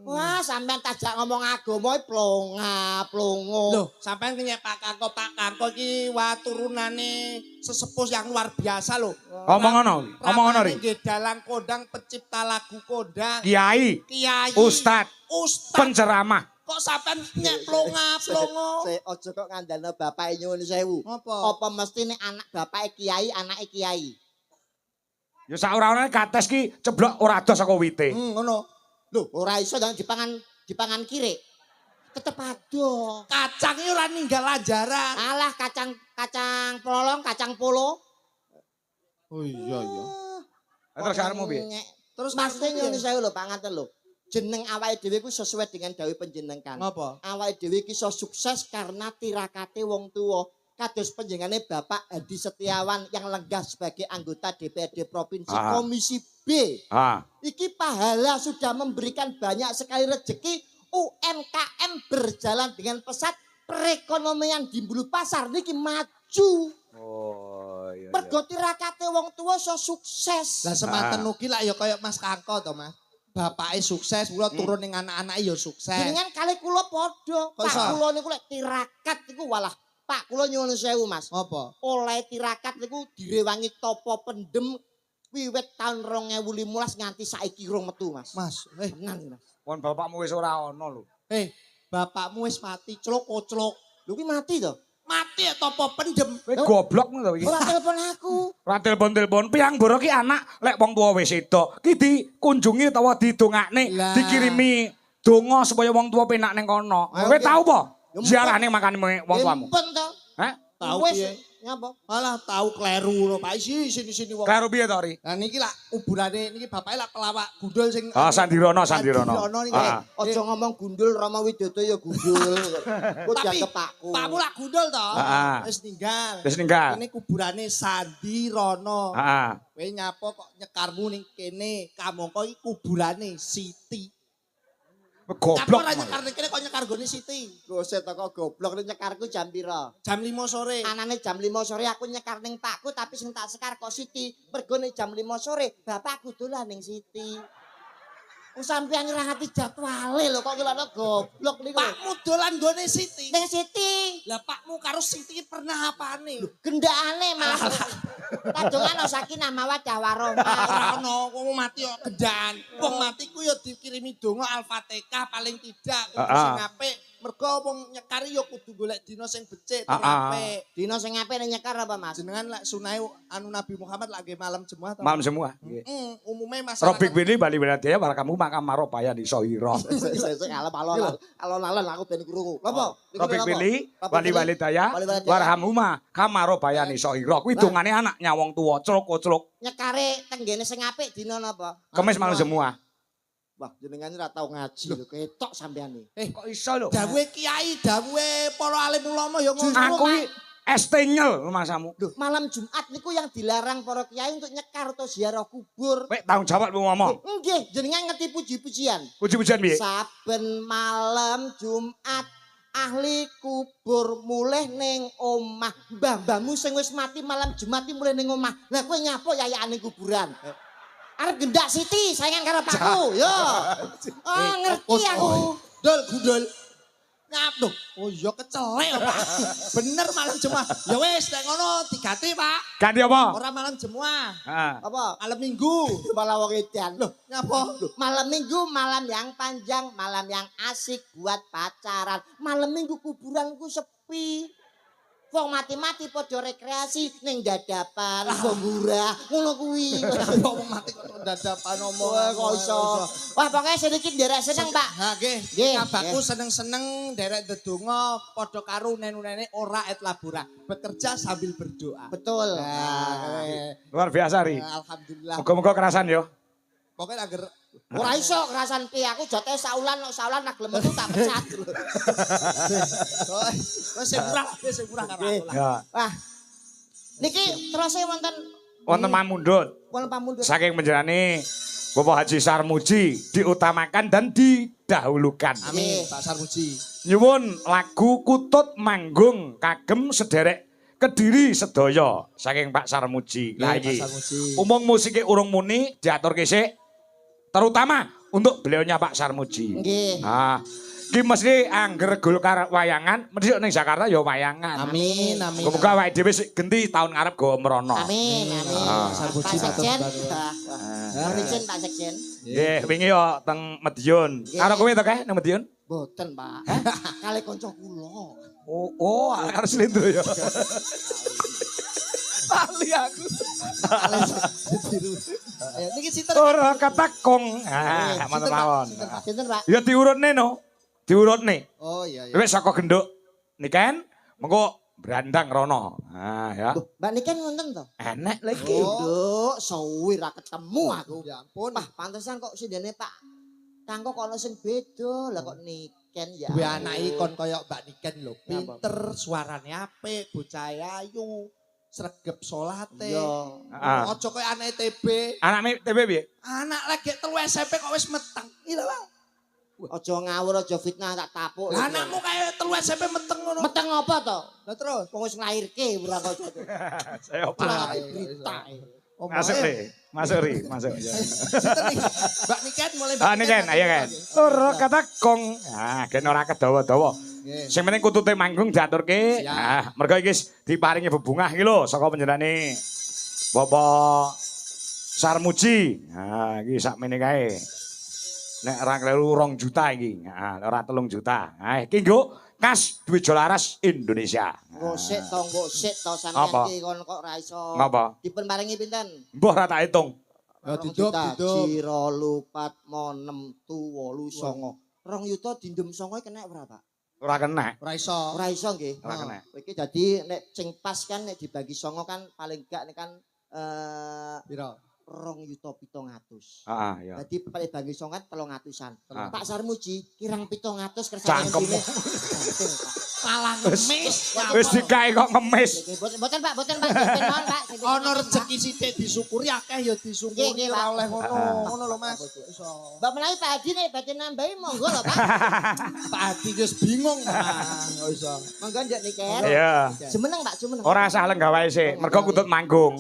Wah, sampean tajak ngomong agama plongo. Loh, sampean kenyek Pak Kanko iki wa turunane sesepuh yang luar biasa loh. Omong ngono ri. Nggih dalang kondang pencipta lagu kondang. Kiai, Kiai. ustad, Ustad. penceramah. Kok sampean nyek plongo. Ojo kok ngandalno bapake nyuwun sewu. Apa mesti nek anak bapake kiai, anake kiai? Ya sak ora-orane kates ki ceblok ora adoh saka wite. Ngono. Lho, ora iso jangan dipangan kiri. Tetep adoh. Kacang iki ora ninggal ajaran. Alah kacang polong, kacang polo. Oh iya. Terus karemu piye? Terus Maksudnya maksudnya nyuwun sewu lho, Pak ngaten lho. Jeneng awake dhewe ku sesuai dengan dawuh panjenengan. Ngapa? Awake dhewe iki iso sukses karena tirakate wong tuwa. Kados panjenengane Bapak Hadi Setiawan yang lenggah sebagai anggota DPRD Provinsi Komisi B. Iki pahala sudah memberikan banyak sekali rezeki, UMKM berjalan dengan pesat, perekonomian di Bulu Pasar niki maju. Oh iya. Mergo tirakate wong tuwa iso sukses. Lah semanten ugi lak ya kaya Mas Kanko to, Mas. Bapake sukses, kula turun ning anak-anake ya sukses. Jenengan kali kula padha. Kok iso? Pak kula niku lek tirakat niku walah Pak kula nyuwun sewu Mas. Apa? Oleh tirakat niku direwangi topo pendem wiwit tahun 2015 nganti saiki rong metu Mas. Mas, Tenan Mas. Pon bapakmu wis ora ono lho. bapakmu wis mati, clok-clok. Lho ki mati to? Mati ya topo pendem. Kowe goblok ngono to iki. Ora telepon aku. Ora telepon-telepon piyang mboro ki anak lek wong tuwa wis sedo. Ki dikunjungi utawa didongakne, Lah. dikirimi donga supaya wong tuwa penak ning kono. Kowe tau apa? Ziarah ning makane wong tuamu. Empen to. Hah? Tahu Wis piye? Nyapa? Malah tahu kleru lho Pak sini wong. Karo piye to, Ri? Lah niki lak kuburane niki bapake lak pelawak gundul sing Sandirono. niki. Aja ngomong gundul Rama Widodo ya gundul. Kok Tapi dianggep pakku. Pakmu lak gundul to. Wis ninggal. Ini kuburane Sandirono. Heeh. Kowe nyapa kok nyekarmu ning kene, kamangka iki kuburane Siti. Goblok. Ora nyekar ning kene kok nyekar gone Siti. Gosek teko goblok ning nyekarku jam pira? Jam 5 sore. Anane jam 5 sore aku nyekar ning pakku tapi sing tak sekar kok Siti. Mergo ning jam 5 sore bapakku dolan ning Siti. Sampeyan nyerahati jadwale lho kok ngelokno goblok niku. Pakmu dolan gone Siti. Ning Siti. Lah pakmu karo Siti pernah apane? Gendakane malah. Kadongan sakinah mawaddah warahmah. Ora ono wong mati kok gendaan. Wong mati ku ya dikirimi donga Al-Fatihah paling tidak kudu sing apik. Mergo wong nyekari ya kudu golek dina sing becik tur apik. Dina sing apik ning nyekar apa Mas? Jenengan lek sunahe anu Nabi Muhammad lagi malam Jumat. Malam semua. Umume masyarakat Robik Bili Bali Beladaya para kamu makam maropaya di Sohiro. Sesuk alon-alon aku ben krungu. Napa? Robik Bili Bali Beladaya warhamuma kamarobaya ni Sohiro. Kuwi dongane anaknya wong tuwa, clok-clok. Nyekare tenggene sing apik dina napa? Kemis malam semua. Wah, jenengan ora tau ngaji lho, ketok sampean iki. Kok iso lho? dawuhe kiai, dawuhe para alim ulama ya ngono. Aku iki estenyel masamu. Malam Jumat niku yang dilarang para kiai untuk nyekar atau ziarah kubur. Wek tanggung jawab lu ngomong. Nggih, jenengan ngerti puji-pujian. Puji-pujian piye? Saben malam Jumat ahli kubur mulih ning omah. Mbah-mbahmu sing wis mati malam Jumat iki mulih ning omah. Lah kowe nyapa yayakane kuburan? Arep gendak Siti saingan karo pakku, yo. Oh, ngerti aku. Gundul. Ngap lho. Oh iya kecelek Pak. Bener malam Jumat. Ya wis nek ngono digati Pak. Ganti apa? Ora malam Jumat. Heeh. Apa? Malam Minggu. Malah wong edan. Loh, nyapa? Malam Minggu malam yang panjang, malam yang asik buat pacaran. Malam Minggu kuburanku sepi. Wong mati-mati padha rekreasi ning dadapan, gembura, ngono kuwi. Wong mati kok dadapan omong. Kok iso. Wah, pokoke sedikit nderek seneng, Pak. Ha nggih. Nggih. Kabahku seneng-seneng derek ndedonga padha karo nenu-nene ora et labora. Bekerja sambil berdoa. Betul. Luar biasa, Ri. Alhamdulillah. Muga-muga kerasan yo. Pokoknya agar Ora iso kerasan piye aku jote saulan nak gelem metu tak pecat. Wis sing murah karo aku lah. Ya. Wah. Niki teruse Wonten pamundhut. wonten pamundhut. Saking menjerani Bapak Haji Sarmuji diutamakan dan didahulukan. Amin, Pak Sarmuji. Nyuwun lagu Kutut Manggung kagem sederek Kediri sedaya saking Pak Sarmuji. Lah iki. Umum musiknya urung muni diaturke sik terutama untuk beliaunya Pak Sarmuji. Nggih. Nah, iki mesti angger Golkar wayangan, mesti ning Jakarta ya wayangan. Amin, amin. Muga awake dhewe sik genti tahun ngarep go merono. Amin, amin. Sarmuji Pak Sekjen. tetep. Rizin Pak Sekjen. Nggih, wingi yo teng Madiun. Karo kowe to kae nang Madiun? Boten, Pak. Kali kanca kula. Oh, karo Slendro ya. Lali aku. Niki sinten? Ora katakong. Ah, mantep mawon. Sinten, Pak? Ya diurutne no. Diurutne. Oh iya iya. Wis saka genduk niken mengko brandang rono. Ah ya. Mbak Niken wonten to? Enek lagi. Nduk, suwi ra ketemu aku. Ya ampun. Wah, pantesan kok sindene Pak Tangko kok ana sing beda. Lah kok Niken ya. Duwe anake kon kaya Mbak Niken lho. Pinter, suarane apik, bocah ayu. Sregep salate. Heeh. Aja koyo anake TB. Anake TB piye? Anak lagi telu SMP kok wis meteng. Iya lah. Aja ngawur, aja fitnah tak tapuk. Lah anakmu kaya telu SMP meteng ngono. meteng apa to? Lah terus Wong wis nglairke ora kok. Saya Ora apa? berita. Masuk deh. Masuk ri, masuk. Sinten iki? Mbak Niken mulai Ah niken, ayo kan. Ora katakong. Ah, gen ora kedawa-dawa. Sing penting kutute manggung diaturke. Ah, mergo iki diparingi bebungah iki lho saka panjenengane Bapak Sarmuji. Nah, iki sakmene kae. Nek ora kleru 2 juta iki. Nah, ora 3 juta. Nah, iki nggo kas duit Jolaras Indonesia. Gosek to Apa? sampeyan iki kon kok ora iso. Ngapa? Dipun paringi pinten? Mbah ora tak hitung. Ya didop didop. Jiro lupat mo 6 tu 8 songo. 2 yuta dindem songo kena berapa? Ora kena. Ora iso. Ora iso nggih. Ora kena. Iki dadi nek sing pas kan nek dibagi 9 kan paling gak nek kan Piro? 2.700.000. Heeh, ya. Dadi bagi 9 kan 300-an. Ah. Pak Sarmuji kirang 700 kersane Cangkem. ngene. Ganting, Pak. Malah ngemis. Wis dikae kok ngemis. Boten Pak, boten Pak. Boten mohon Pak. Ana rezeki sithik disyukuri akeh ya disyukuri Nggih, ora Pak. oleh ngono. Ngono lho Mas. Iso. Mbak menawi Pak Hadi nek badhe nambahi monggo lho Pak. Pak Adi wis bingung. Yo iso. Monggo ndek niken. Iya. Jumeneng Pak, jumeneng. Ora usah lenggah wae sik, mergo kutut manggung.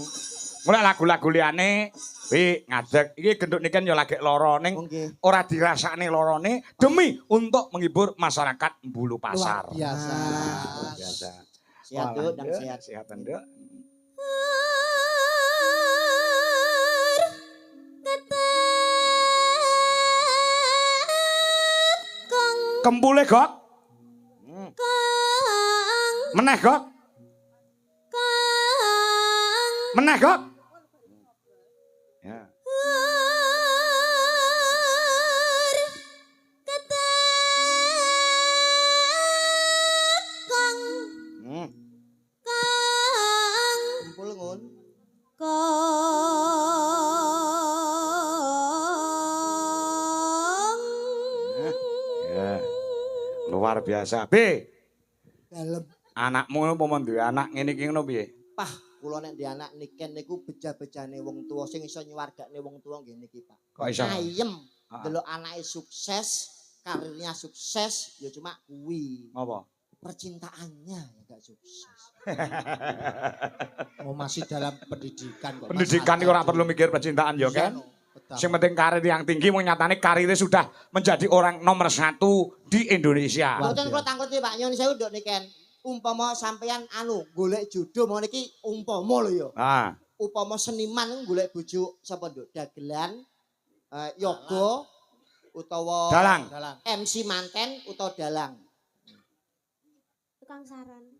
Mulai lagu-lagu liyane wi ngadeg iki genduk niken ya lagi lara ning ora dirasakne larane demi untuk menghibur masyarakat Bulu Pasar. Luar biasa. Luar biasa. Sehat Duk, dan sehat. Sehat Nduk. Kempule Gok. Meneh Gok. Meneh Gok. Ya. Kumpul ngun. Ya. Luar biasa. B. Dalem. Anakmu apa duwe anak ngene iki ngono piye? Pah, kula nek di anak niken niku beja-bejane wong tuwa sing iso nyuwargane wong tuwa nggih niki, Pak. Kok iso? Ayem. Delok anake sukses, karirnya sukses, ya cuma kuwi. Apa? Percintaannya ya gak sukses. Oh masih dalam pendidikan kok. Mas. Pendidikan iki ora perlu mikir percintaan ya kan? Sing penting karir yang tinggi nyatane karirnya sudah menjadi orang nomor 1 di Indonesia. Mboten kula tangketi Pak Nyun sewu nduk niken. Umpama sampeyan golek jodoh mau niki umpama lho ya. Ah. Upama seniman golek bojo sapa nduk? Dagelan, yoga utawa Dalang. MC manten utawa dalang. Tukang saran.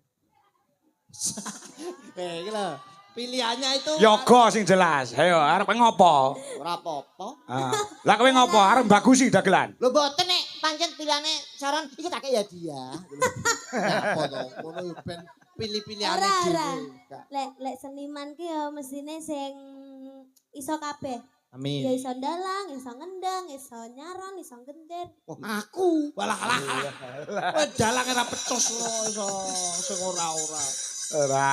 Iki lho. Pilihannya itu Yoga sing jelas. Ayo arep ngopo? Ora apa-apa. Ah. Lah kowe ngopo? Arep bagusi dagelan. Lho mboten nek pancen pilihane saran iki tak ya dia. apa to? Ngono yo ben pilih-pilihane Ora, dhewe. Lek seniman ki ya mestine sing iso kabeh. Ya Amin. iso dalang, iso ngendang, iso nyaron, iso gender. Aku Walah alah. Kowe dalang ora pecos lho iso sing ora-ora. Ora.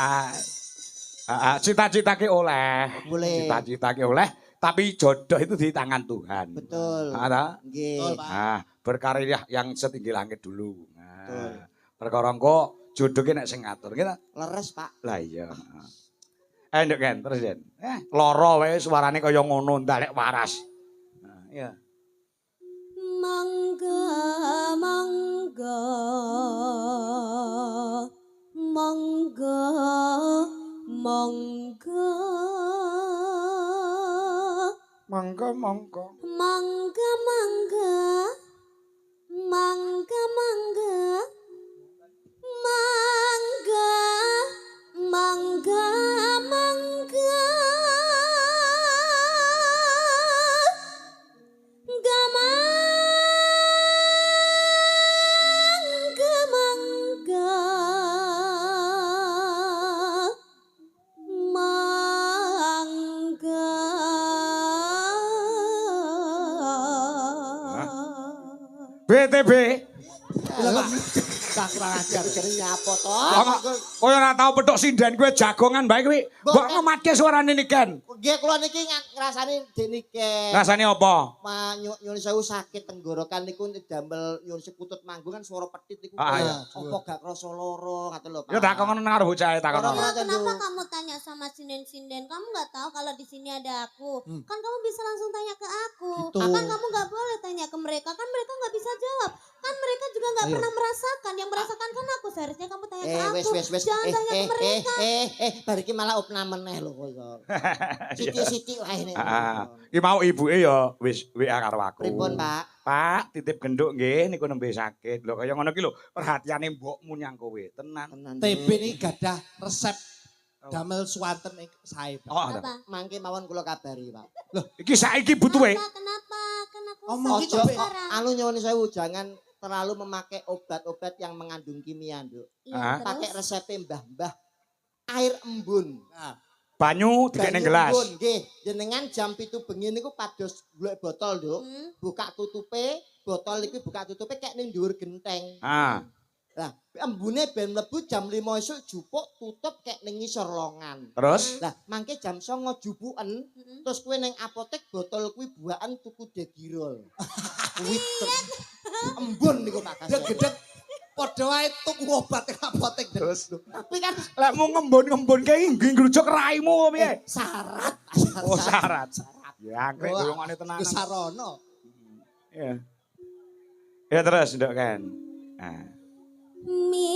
Cita-cita ki oleh. boleh. Cita-cita ki oleh, tapi jodoh itu di tangan Tuhan. Betul. Ada? Nggih. Betul, Pak. Nah, berkarir yang setinggi langit dulu. Betul. Nah, perkara engko jodoh ki nek sing ngatur kita. Leres, Pak. Lah iya. Nduk kan terus Den. Lara wae suarane kaya ngono ndalek waras. Nah, iya. Mangga mangga mangga mangga Mangga mangga. mangga mangga mangga mangga mangga mangga mangga mangga BTB. Tak kurang ajar jenenge apa to? Kowe ora tau petuk sinden kowe jagongan bae kowe. Mbok ngematke suarane niken. Nggih kula niki ngrasani denike. Rasane apa? Nyun sewu sakit tenggorokan niku damel nyun sekutut manggung kan suara pedhit niku. Iya. Apa gak krasa lara ngoten lho, Pak. Ya tak ngono karo bocahe tak ngono. Kenapa kamu tanya sama sinden-sinden? Kamu nggak tahu kalau di sini ada aku. Kan kamu bisa langsung tanya ke aku. Gitu. Kan kamu nggak boleh tanya ke mereka. Kan mereka nggak bisa jawab. Kan mereka juga nggak pernah merasakan. Yang merasakan kan aku. Seharusnya kamu tanya ke aku. Wes. Jangan tanya ke mereka. Bar iki malah opna meneh lho kok. Siti-siti wae nek. Iki mau ibuke ya wis WA karo aku. Pripun, Pak? Pak, titip genduk nggih niku nembe sakit. Lho kaya ngono ki lho, perhatiane mbokmu nyang kowe. Tenan. TB ini gadah resep damel swanten sae. Pak. Oh, ada. Apa? Mangke mawon kula kabari, Pak. Iki saiki butuhe. Kenapa? Kan aku Omong sakit iki Ojo sekarang. anu nyuwun sewu jangan terlalu memakai obat-obat yang mengandung kimia, Nduk. Iya, Pakai terus? resep mbah-mbah air embun. Nah, Banyu dikene gelas. embun, nggih. Jenengan jam 7 bengi niku pados golek botol, Nduk. Buka tutupe, botol iki buka tutupe kek ning dhuwur genteng. Lah, embune ben mlebu jam 5 esuk jupuk tutup kek ning ngisor longan. Terus? Lah, mangke jam 09 jupuken, terus kowe ning apotek botol kuwi buakan tuku degirol. Kuwi embun niku Pak Kas. Gedeg padha wae tuku obat ning apotek. Terus Tapi kan lek mau ngembun-ngembun kae ngrujuk raimu piye? syarat. Oh, syarat. Ya, angkrek golongane tenan. Kesarono. Iya. Ya terus, Nduk kan. Nah. Midangat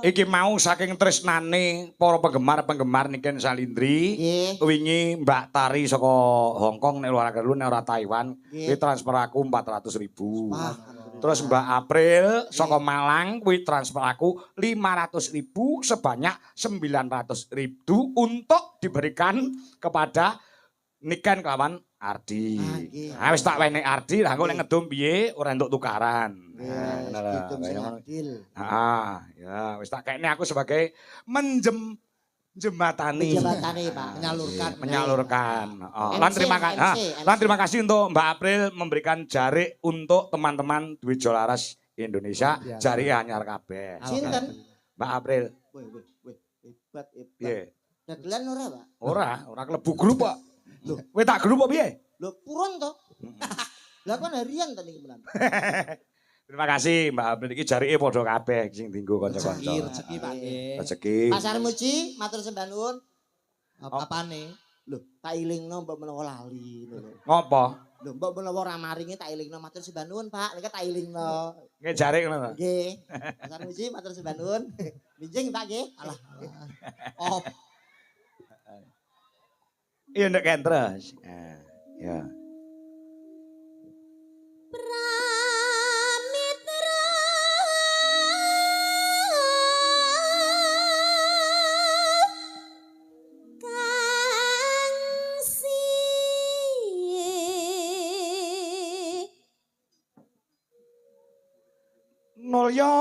Iki mau saking tresnane para penggemar-penggemar Niken Salindri. Wingi Mbak Tari saka Hong Kong nek luar negeri nek ora Taiwan, kuwi transfer aku 400.000. Terus Mbak April saka Malang kuwi transfer aku 500.000 sebanyak 900.000 untuk diberikan kepada Niken kelawan Ardi. Nah wis tak wenek Ardi, lah engko nek ngedum piye ora entuk tukaran. Ya wis tak kene aku sebagai jembatani Pak, menyalurkan. Lan terima kasih untuk Mbak April memberikan jarik untuk teman-teman Dwi Jolaras Indonesia, jarik anyar kabeh. Sinten? Mbak April. Hebat. Piye? Dagelan ora, Pak? Ora klebu grup kok. Lho, kowe tak grup apa piye? Lho, purun to. Lah kon harian ta niki menan. Terima kasih Mbak April iki jarike padha kabeh sing dienggo kanca-kanca. Rezeki Pak nggih. Rezeki. Pasar Muji matur sembah nuwun. Apane? Lho, tak ilingno mbok menawa lali lho. Ngopo? Lho, mbok menawa ora maringi tak ilingno matur sembah nuwun, Pak. Nek tak ilingno. Nggih jarik ngono to. Nggih. Pasar Muji matur sembah nuwun. Minjing Pak nggih. Alah. Oh. Iya ndek kan terus. Ya. Nolya.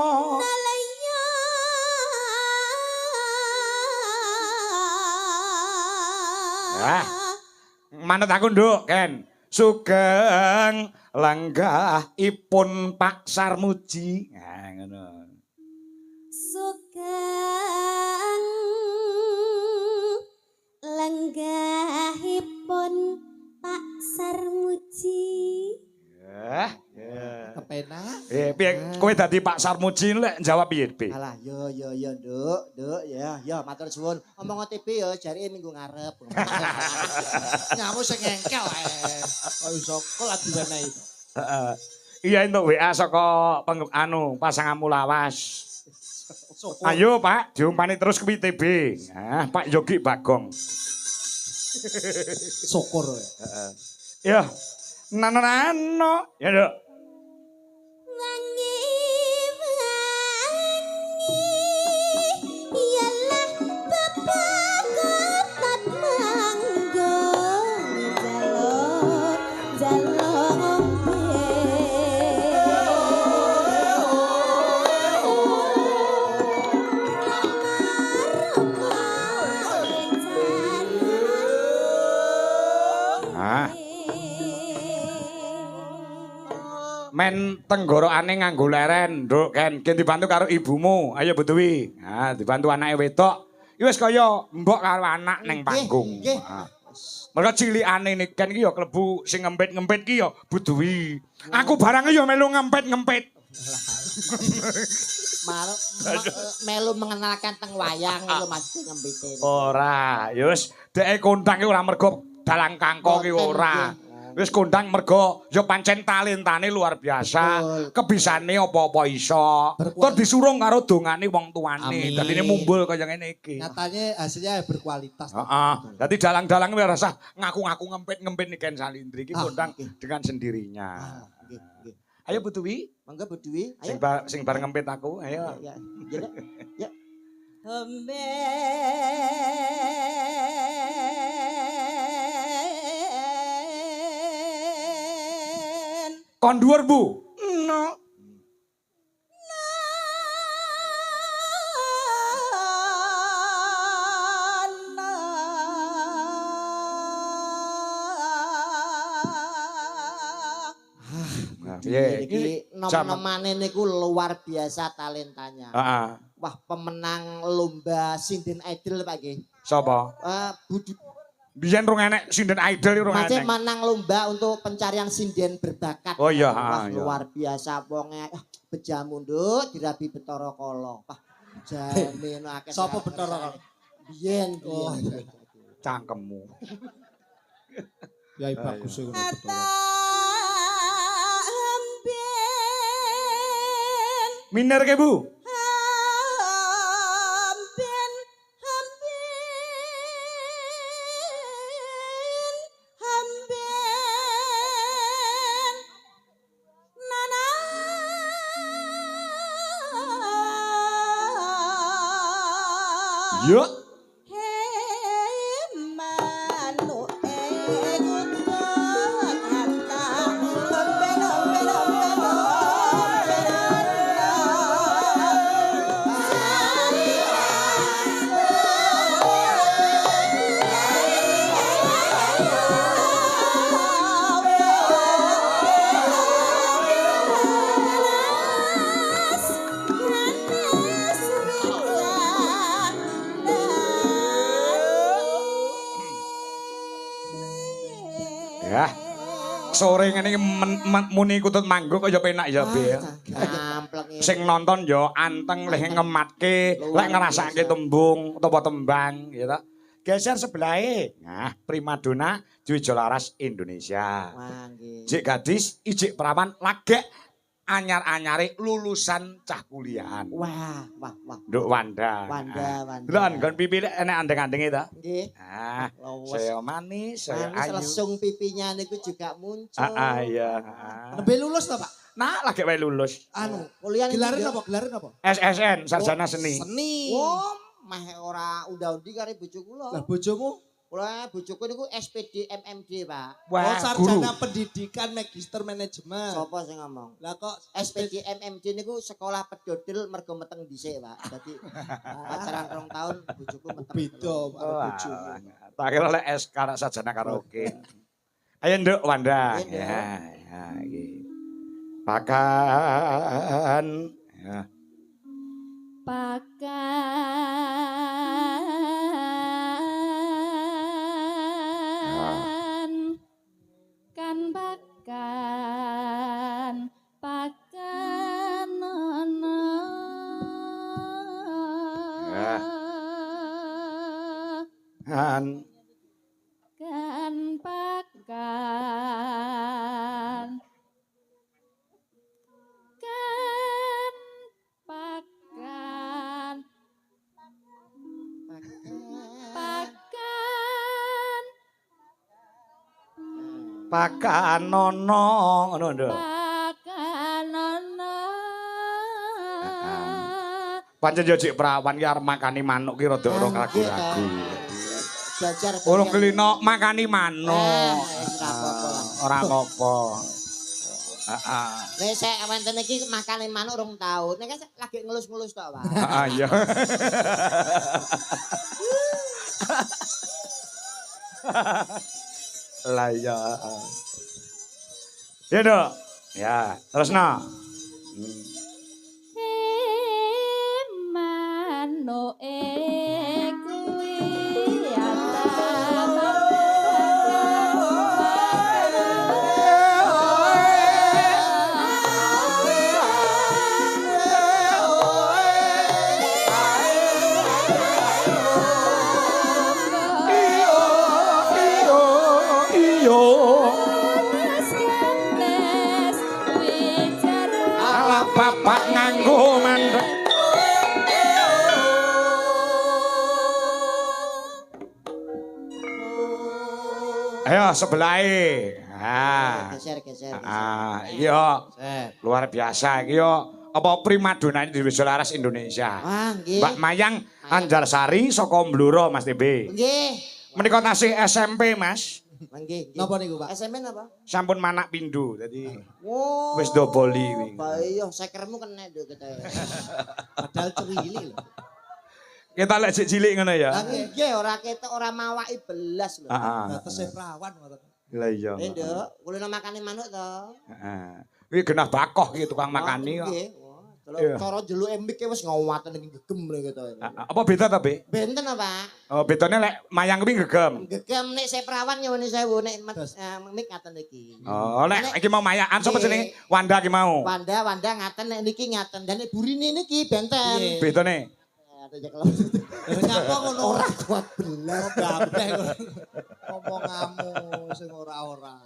Manut aku nduk, Ken. Sugeng lenggahipun Pak Sarmuji. Nah, ngono. Sugeng lenggahipun Pak Sarmuji. Kepenak. Piye kowe dadi Pak Sarmuji lek jawab piye, Bi? Alah, yo Nduk, ya matur suwun. Omong OTP ya jarine minggu ngarep. Nyamu sing engkel ae. Kok iso kok lagi diwenehi. Iya entuk WA saka pasanganmu lawas. Ayo Pak, diumpani terus ke ITB. Nah, Pak Yogi Bagong. Syukur. Ya. Nano. Ya, Nduk. Men tenggorokane nganggo leren, Nduk, Ken. Ki dibantu karo ibumu. Ayo Bu Dewi. Nah, dibantu anake wedok. Iki wis kaya mbok karo anak ning panggung. Mergo cilikane Niken iki ya klebu sing ngempit-ngempit ki ya Bu Dewi. Aku barang ya melu ngempit-ngempit. melu mengenalkan teng wayang lho Mas ngembite. Ora, ya wis dhek kondang iki ora mergo dalang kangkong iki ora. Wis kondang mergo ya pancen talentane luar biasa. Kebisane apa-apa iso. Tur disurung karo dongane wong tuane. Dadine mumbul kaya ngene iki. Nyatanya hasilnya berkualitas. Heeh. Dadi dalang-dalang ora usah ngaku-ngaku ngempit-ngempit Niken Salindri iki kondang dengan sendirinya. Ayo Bu Dewi. Mangga Bu Dewi. Sing bareng ngempit aku, ayo. Ya. Kon dhuwur Bu. No. Iki nom-nomane niku luar biasa talentanya. Heeh. Wah, pemenang lomba Sinden Idol Pak nggih. Sapa? Budi. Biyen rung enek Sinden Idol rung Masih enek. menang lomba untuk pencarian sinden berbakat. Oh iya, Wah, iya. luar biasa wonge. Beja munduk dirabi Betara Kala. Wah, jamin akeh. Sapa Betara Kala? Biyen. Cangkemmu. Ya bagus ngono Betara. Miner ke Bu? Yuk. Ya. Sore ngene iki muni kutut manggung kaya penak ya, Be. Sing nonton ya anteng leh ngematke, lek ngrasake tembung utawa tembang, ya ta. Geser sebelahe. Nah, primadona Jujolaras Indonesia. Wah, nggih. Jik gadis, ijik perawan lagek anyar-anyare lulusan cah kuliahan. Wah. Nduk Wanda. Wanda. Lho, nggon pipi enek andeng-andenge ta? Nggih. Ah, saya manis, saya Manis ayu. lesung pipinya niku juga muncul. Iya. Nembe lulus ta, Pak? Nah, lagi wae lulus. Anu, kuliah Gelaran apa? Gelaran apa? SSN, sarjana seni. Seni. Oh, meh ora unda-undi karo bojo kula. Lah bojomu? Kula bojoku niku SPD MMD, Pak. Oh, sarjana pendidikan magister manajemen. Sapa sing ngomong? Lah kok SPD MMD niku sekolah pedodel mergo meteng dhisik, Pak. Dadi pacaran 2 tahun bojoku meteng. beda karo bojomu. Tak kira lek SK sarjana karaoke. Ayo Nduk Wanda. Iya, Nduk. Ya, iki. Pakan. Ya. Pakan kan pakan nono Ya. Kan kan pakan kan pakan pakan pakan nono ngono Nduk. pakan nono Pancen yo jek perawan ki arep makani manuk ki rada ora ragu-ragu. Belajar Urung kelino makani manuk. wis ora apa-apa lah. Ora apa-apa. Heeh. Nek sek wonten iki makane manuk 2 tahun. Nek lagi ngelus-ngelus tok, Pak. Heeh iya. Lah iya. Ya Nduk. Ya, terusno. manuk kuwi sebelahe. Geser. Iya. Luar biasa iki yo. Apa primadona di Solaras Indonesia. Nggih. Mbak Mayang Anjarsari saka Bluro Mas TB. Nggih. Menika tasih SMP Mas. Nggih. Napa niku, Pak? SMP napa? Sampun manak pindho dadi Oh. wis doboli wingi. Iya, sekermu kena nduk kita. Padahal cerili lho. Kita lek sik cilik ngono ya. Nggih, ora ketok ora mawaki belas lho. Heeh. Batese prawan ngoten. Lah iya. Nduk, kulino makane manuk to. Heeh. Kuwi genah bakoh iki tukang makani kok. Nggih. Kalau cara jeluk embik wis ngawaten iki gegem lho kita. Apa beda ta, Be? Benten apa? Oh, bedane lek mayang kuwi gegem. Gegem nek saya perawan nyuwun sewu nek mik ngaten iki. Oh, lek iki mau mayakan sapa jenenge? Wanda iki mau. Wanda ngaten nek niki ngaten dan nek burine niki benten. Bedane? Nyapa ngono Ora kuat belas. kabeh ngono. Omonganmu sing ora-ora.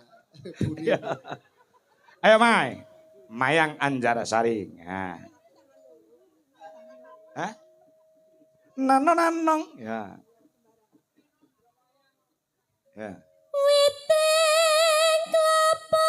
Ayo, Mai. Mayang Anjarsari. Nah. Hah? Nanong. Ya. Ya. Witing klapa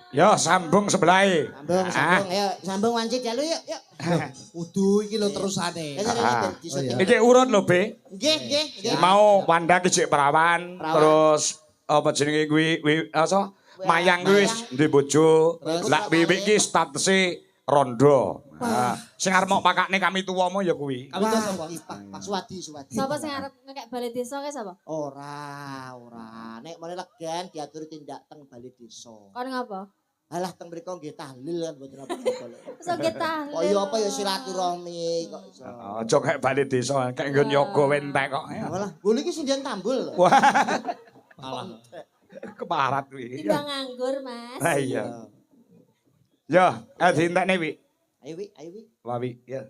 Yo sambung sebelahe. Sambung wancit jalu yuk. Kudu iki lho terusane. Iki urut lho, Be. Nggih. Mau Wanda ki jek perawan, terus apa jenenge kuwi apa mayang kuwi wis duwe bojo. Lah wiwik ki statuse rondo. Sing arep mok pakane kami tuwamu ya kuwi. Kami to sapa? Pak Suwadi. Sapa sing arep ngekek bali desa ke sapa? Ora. Nek mulai legan diatur tindak teng bali desa. Kon ngapa? Alah teng mriko nggih tahlil kan mboten apa-apa. Iso ge tahlil. Kaya apa ya silaturahmi kok iso. Aja kek bali desa, kek nggon yoga wentek kok. Walah, buli ki sindian tambul. Wah. Alah. Keparat kuwi. Timbang nganggur, Mas. Lah iya. Yo, dientekne Wi. Ayo Wi. Wah Wi, ya.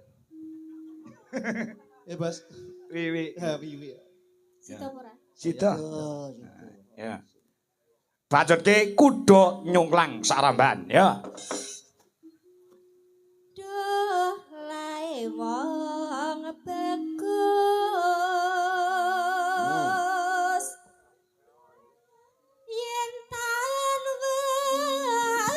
Bos. Wi. Wi. Sida ora? Sida. Ya. Bacotke kuda nyungklang saramban, ya. Duh, lae wong bagus. Yen tan weruh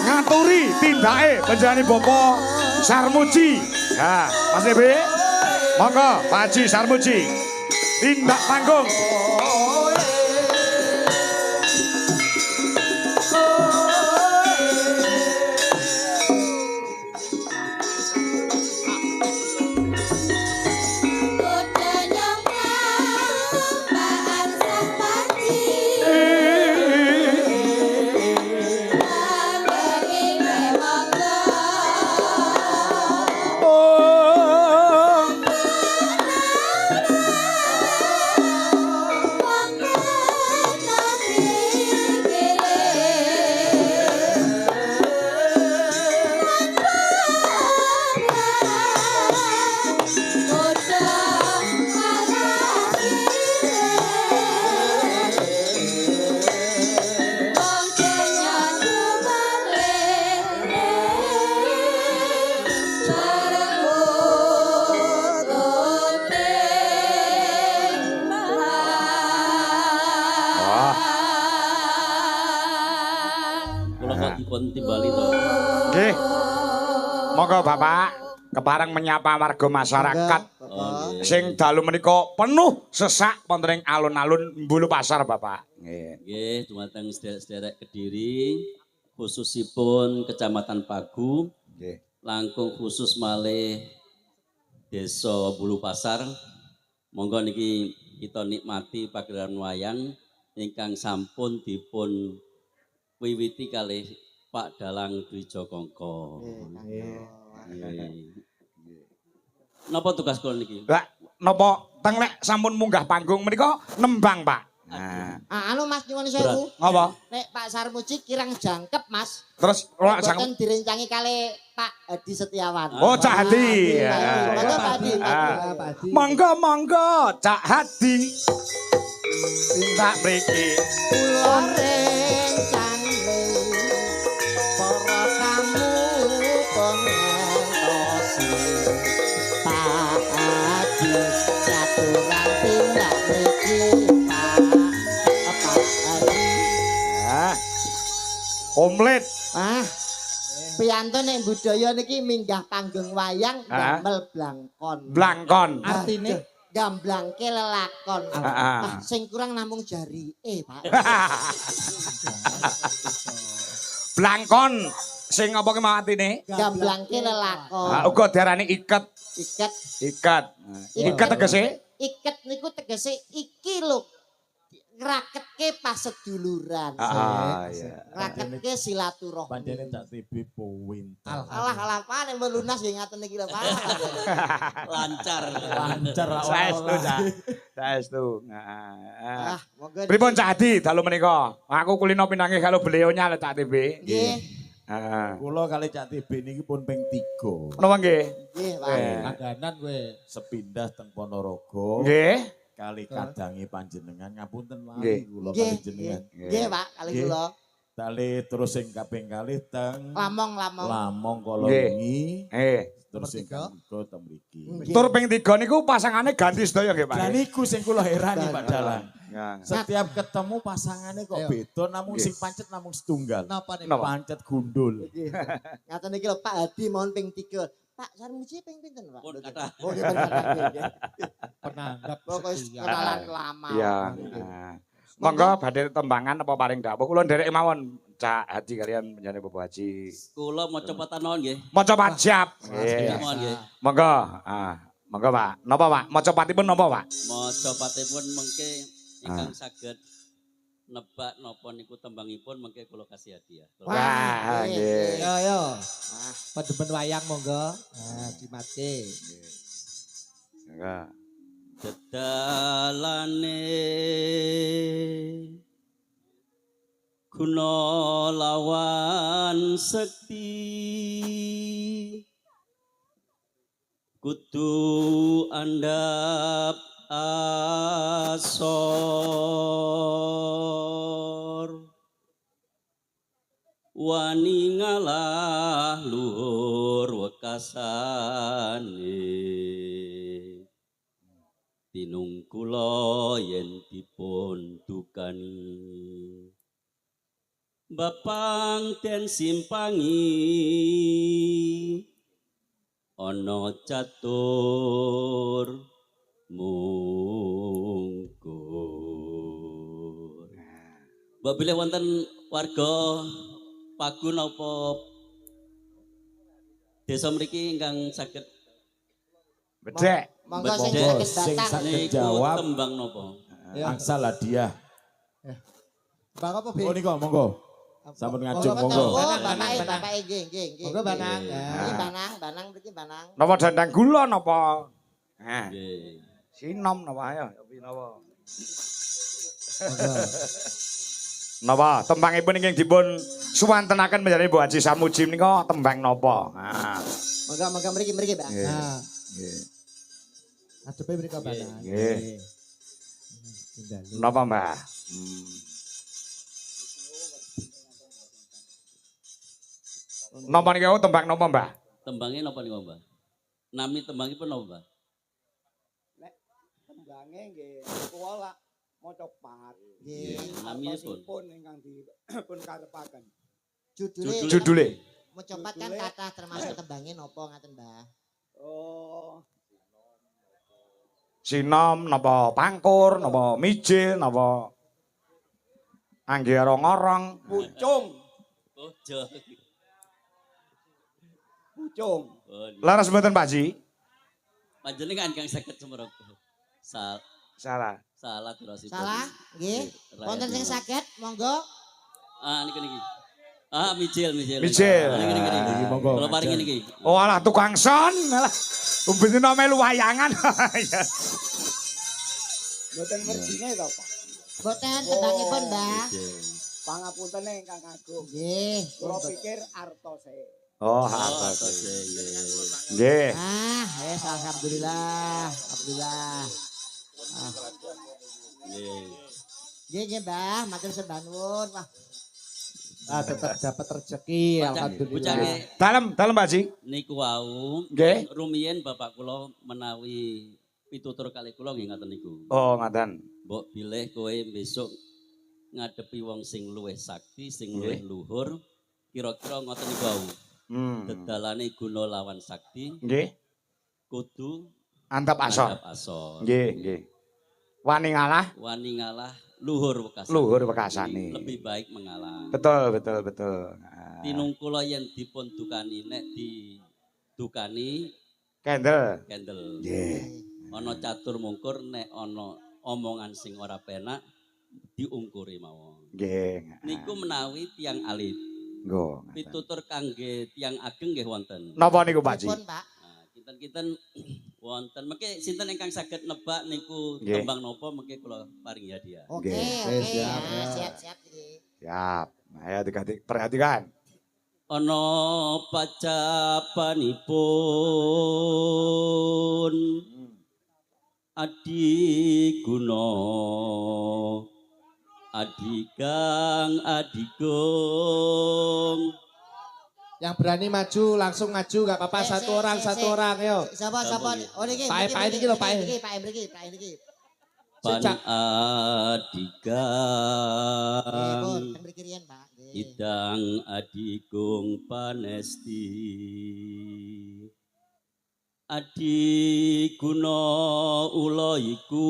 Ngaturi tindake panjenengane Bapak Sarmuji. Ya, Mas Ebe. Monggo Pak Haji Sarmuji. Tindak panggung. pun timbali to. Nggih. Monggo Bapak kepareng menyapa warga masyarakat sing dalu menika penuh sesak wonten ing alun-alun Mbulu Pasar Bapak. Nggih. Nggih, dumateng sederek Kediri khususipun Kecamatan Pagu. Nggih. Langkung khusus malih Desa Bulu Pasar. Monggo niki kita nikmati pagelaran wayang ingkang sampun dipun wiwiti kalih Pak Dalang Dwijokongko. Napa tugas kula niki? Lah napa teng nek sampun munggah panggung menika nembang, Pak. Nah, Anu Mas nyuwun sewu. ngapa? Nek Pak Sarmuji kirang jangkep Mas. Terus ora Boten direncangi kali Pak Hadi Setiawan. Oh, Cak Hadi. Monggo Pak Hadi. Monggo Cak Hadi. Tak mriki. Kula rencangi para kamu pengentosi Pak Hadi caturan tindak mriki Pak Hadi. Komplit. Piyantun nek budaya niki minggah panggung wayang damel blangkon. Blangkon. Artine gamblangke lelakon. Sing kurang namung jarike, Pak. Blangkon sing apa ki mau artine? Gamblangke lelakon. Uga diarani iket. Iket. Iket. Iket tegese? Iket niku tegese iki lho. Ngraketke paseduluran. Iya. Ngraketke silaturahmi. Pancene tak tibi powintal. Alah pane melunas nggih ngaten iki lho, Pak. Lancar. Lancar ra Saestu, Cak. Saestu. Monggo. Pripun Cak Hadi dalu menika? Aku kulino pinanggih kalau beliaunya lek Cak TB. Nggih. Kula kali Cak TB niki pun ping 3. Napa nggih? Nggih, Pak. Langganan kowe sepindah teng Ponorogo. Nggih. Kali kadangi panjenengan ngapunten Nggih. wae kula kali jenengan. Nggih, Pak, kali kula. Kali terus sing kaping kalih teng Lamong. Lamong kala wingi. Terus sing ketiga teng mriki. Tur ping 3 niku pasangane ganti sedaya nggih, Pak. Lah niku sing kula herani Pak Dalang. Ya. Setiap ketemu pasangannya kok beda, namun sing pancet namun setunggal. Napa nih? Pancet gundul. Ngaten iki lho Pak Hadi mohon ping 3. Pak Sarmuji ping pinten, Pak? Pun kathah. Oh, nggih nggih. Penanggap Pokoke kenalan lama. Iya. Monggo badhe tembangan apa paring dawuh kula nderek mawon Cak Hadi kalian penjane Bapak Haji. Kula maca patanon nggih. Maca pajab. Mohon nggih. Monggo. Monggo Pak. Napa Pak? Maca patipun napa Pak? Maca patipun mengke ingkang saged nebak napa niku tembangipun mengke kula kasih hadiah. Wah, nggih. Yo. Pedemen wayang monggo. Dimate. Enggak. Dedalane guna lawan sekti kudu andap asor wani ngalah luhur wekasane tinung kula yen dipun dukani bapang den simpangi ana catur mungkur. Mbak bilih wonten warga Pagu napa desa mriki ingkang saged Bedhek. Monggo sing Bedhek. saged datang. Saged niku jawab. tembang napa? Angsal hadiah. Bang apa, Bi? Oh niku monggo. Sampun ngajeng monggo. Oh, bapake nggih. Monggo Banang. Iki Banang mriki Banang. Napa dandang gula napa? Nggih. Sinom napa ayo napa? Napa tembangipun ingkang dipun suwantenaken menjadi Bu Haji Sarmuji menika tembang napa? Monggo mriki Pak. Nah, Nggih. adepe mriko Banang. Nggih. Napa, Mbah? Napa niku tembang napa, Mbah? Tembangnya napa niku, Mbah? Nami tembangipun napa, Mbah? Tembangnya nggih kula maca pat. Nggih. Naminipun Pun ingkang dipun karepaken. Judule. Mecopat kan kata termasuk tembangin nopo ngaten Mbah. Oh. Sinom napa pangkur napa mijil napa angge orong-orong. Pucung. Ojo. Pucung. Laras mboten Pak Ji? Panjenengan kang saged sumrega. Salah. Salah durasipun. Salah? Nggih. Wonten sing saged monggo. Niki. Mijil. Mijil. Niki. Monggo. Kula paringi niki. Oh alah tukang son. Alah. Umbene melu wayangan. Mboten merjine to, Pak. Mboten tembangipun Mbah. Pangapunten ingkang agung. Nggih. Kula pikir artose. Oh, hartos. Nggih. Wes alhamdulillah. Alhamdulillah. Nggih Mbah, matur sembah nuwun. Wah. Tetap dapat rezeki alhamdulillah. Dalem Pak Ji. Niku wau. Nggih. Rumiyin bapak kula menawi pitutur kali kula nggih ngaten niku. Oh, ngaten. Mbok bilih kowe besok ngadepi wong sing luwih sakti, sing luwih luhur, kira-kira ngoten niku wau. Dedalane guna lawan sakti. Nggih. Kudu Antap asor. Nggih. Wani ngalah luhur wekasane. Lebih baik mengalah. Betul. Tinung kula yen dipun dukani nek didukani Kendel. Nggih. Ana catur mungkur nek ana omongan sing ora penak diungkuri mawon. Nggih. Niku menawi tiang alit. Nggo. Pitutur kangge tiang ageng nggih wonten. Napa niku Pak Ji? Kinten-kinten wonten mengke sinten ingkang saged nebak niku tembang napa mengke kula paringi hadiah. Oke. Siap. Siap. Ayo perhatikan. Ana pacapanipun Adi Guna Adigang Adigung. Yang berani maju langsung maju gak apa-apa satu orang yo. Siapa? Oh niki. Pak niki lho Pak. Pak niki. Pan Adigang. Idang Adigung Panesti. Adi Guna ula iku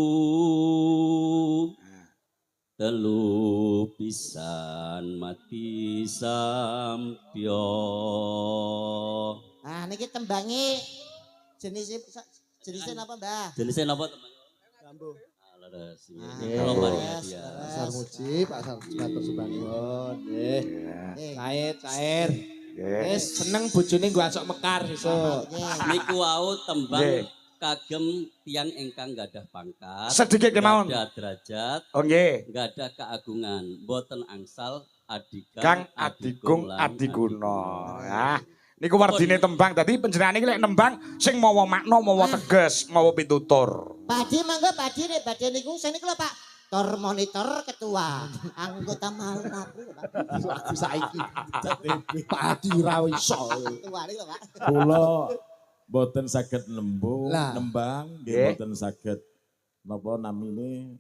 telu pisan mati sampya. Niki tembangi jenisnya apa Mbah? Jenisnya napa teman? Rambu. Kalau Pasar Muji, Pasar Matur sembah nuwun. Nggih. Cair. Wis seneng bojone nggo asok mekar sesuk. Niku wau tembang kagem tiang ingkang gadah pangkat, sedikit kemawon, gadah derajat, gadah keagungan, boten angsal Adigang Adigung Adiguna. Ya, niku wardine tembang. Dadi panjenengan iki lek nembang sing mawa makna, mawa teges, mawa pitutur. Padi mangga padi nek badhe niku sing niku lho Pak. Tor monitor ketua anggota malam Lagu saiki. Padi ora iso. Ketua niku Pak. Kula boten saged nembang, boten saged napa namine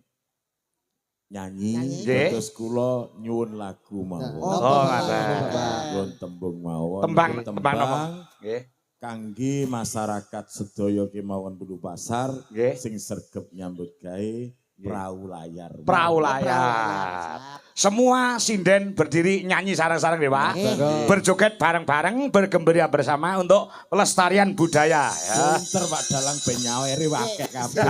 nyanyi, terus kula nyuwun lagu mawon. Oh, ngaten. Tembung mawon. Tembang napa? Nggih. Kangge masyarakat sedaya kemawon Bulu Pasar sing sregep nyambut gawe perahu layar. Semua sinden berdiri nyanyi sarang-sarang deh Pak. Berjoget bareng-bareng, bergembira bersama untuk pelestarian budaya. Pinter Pak Dalang ben nyaweri wakek kabeh.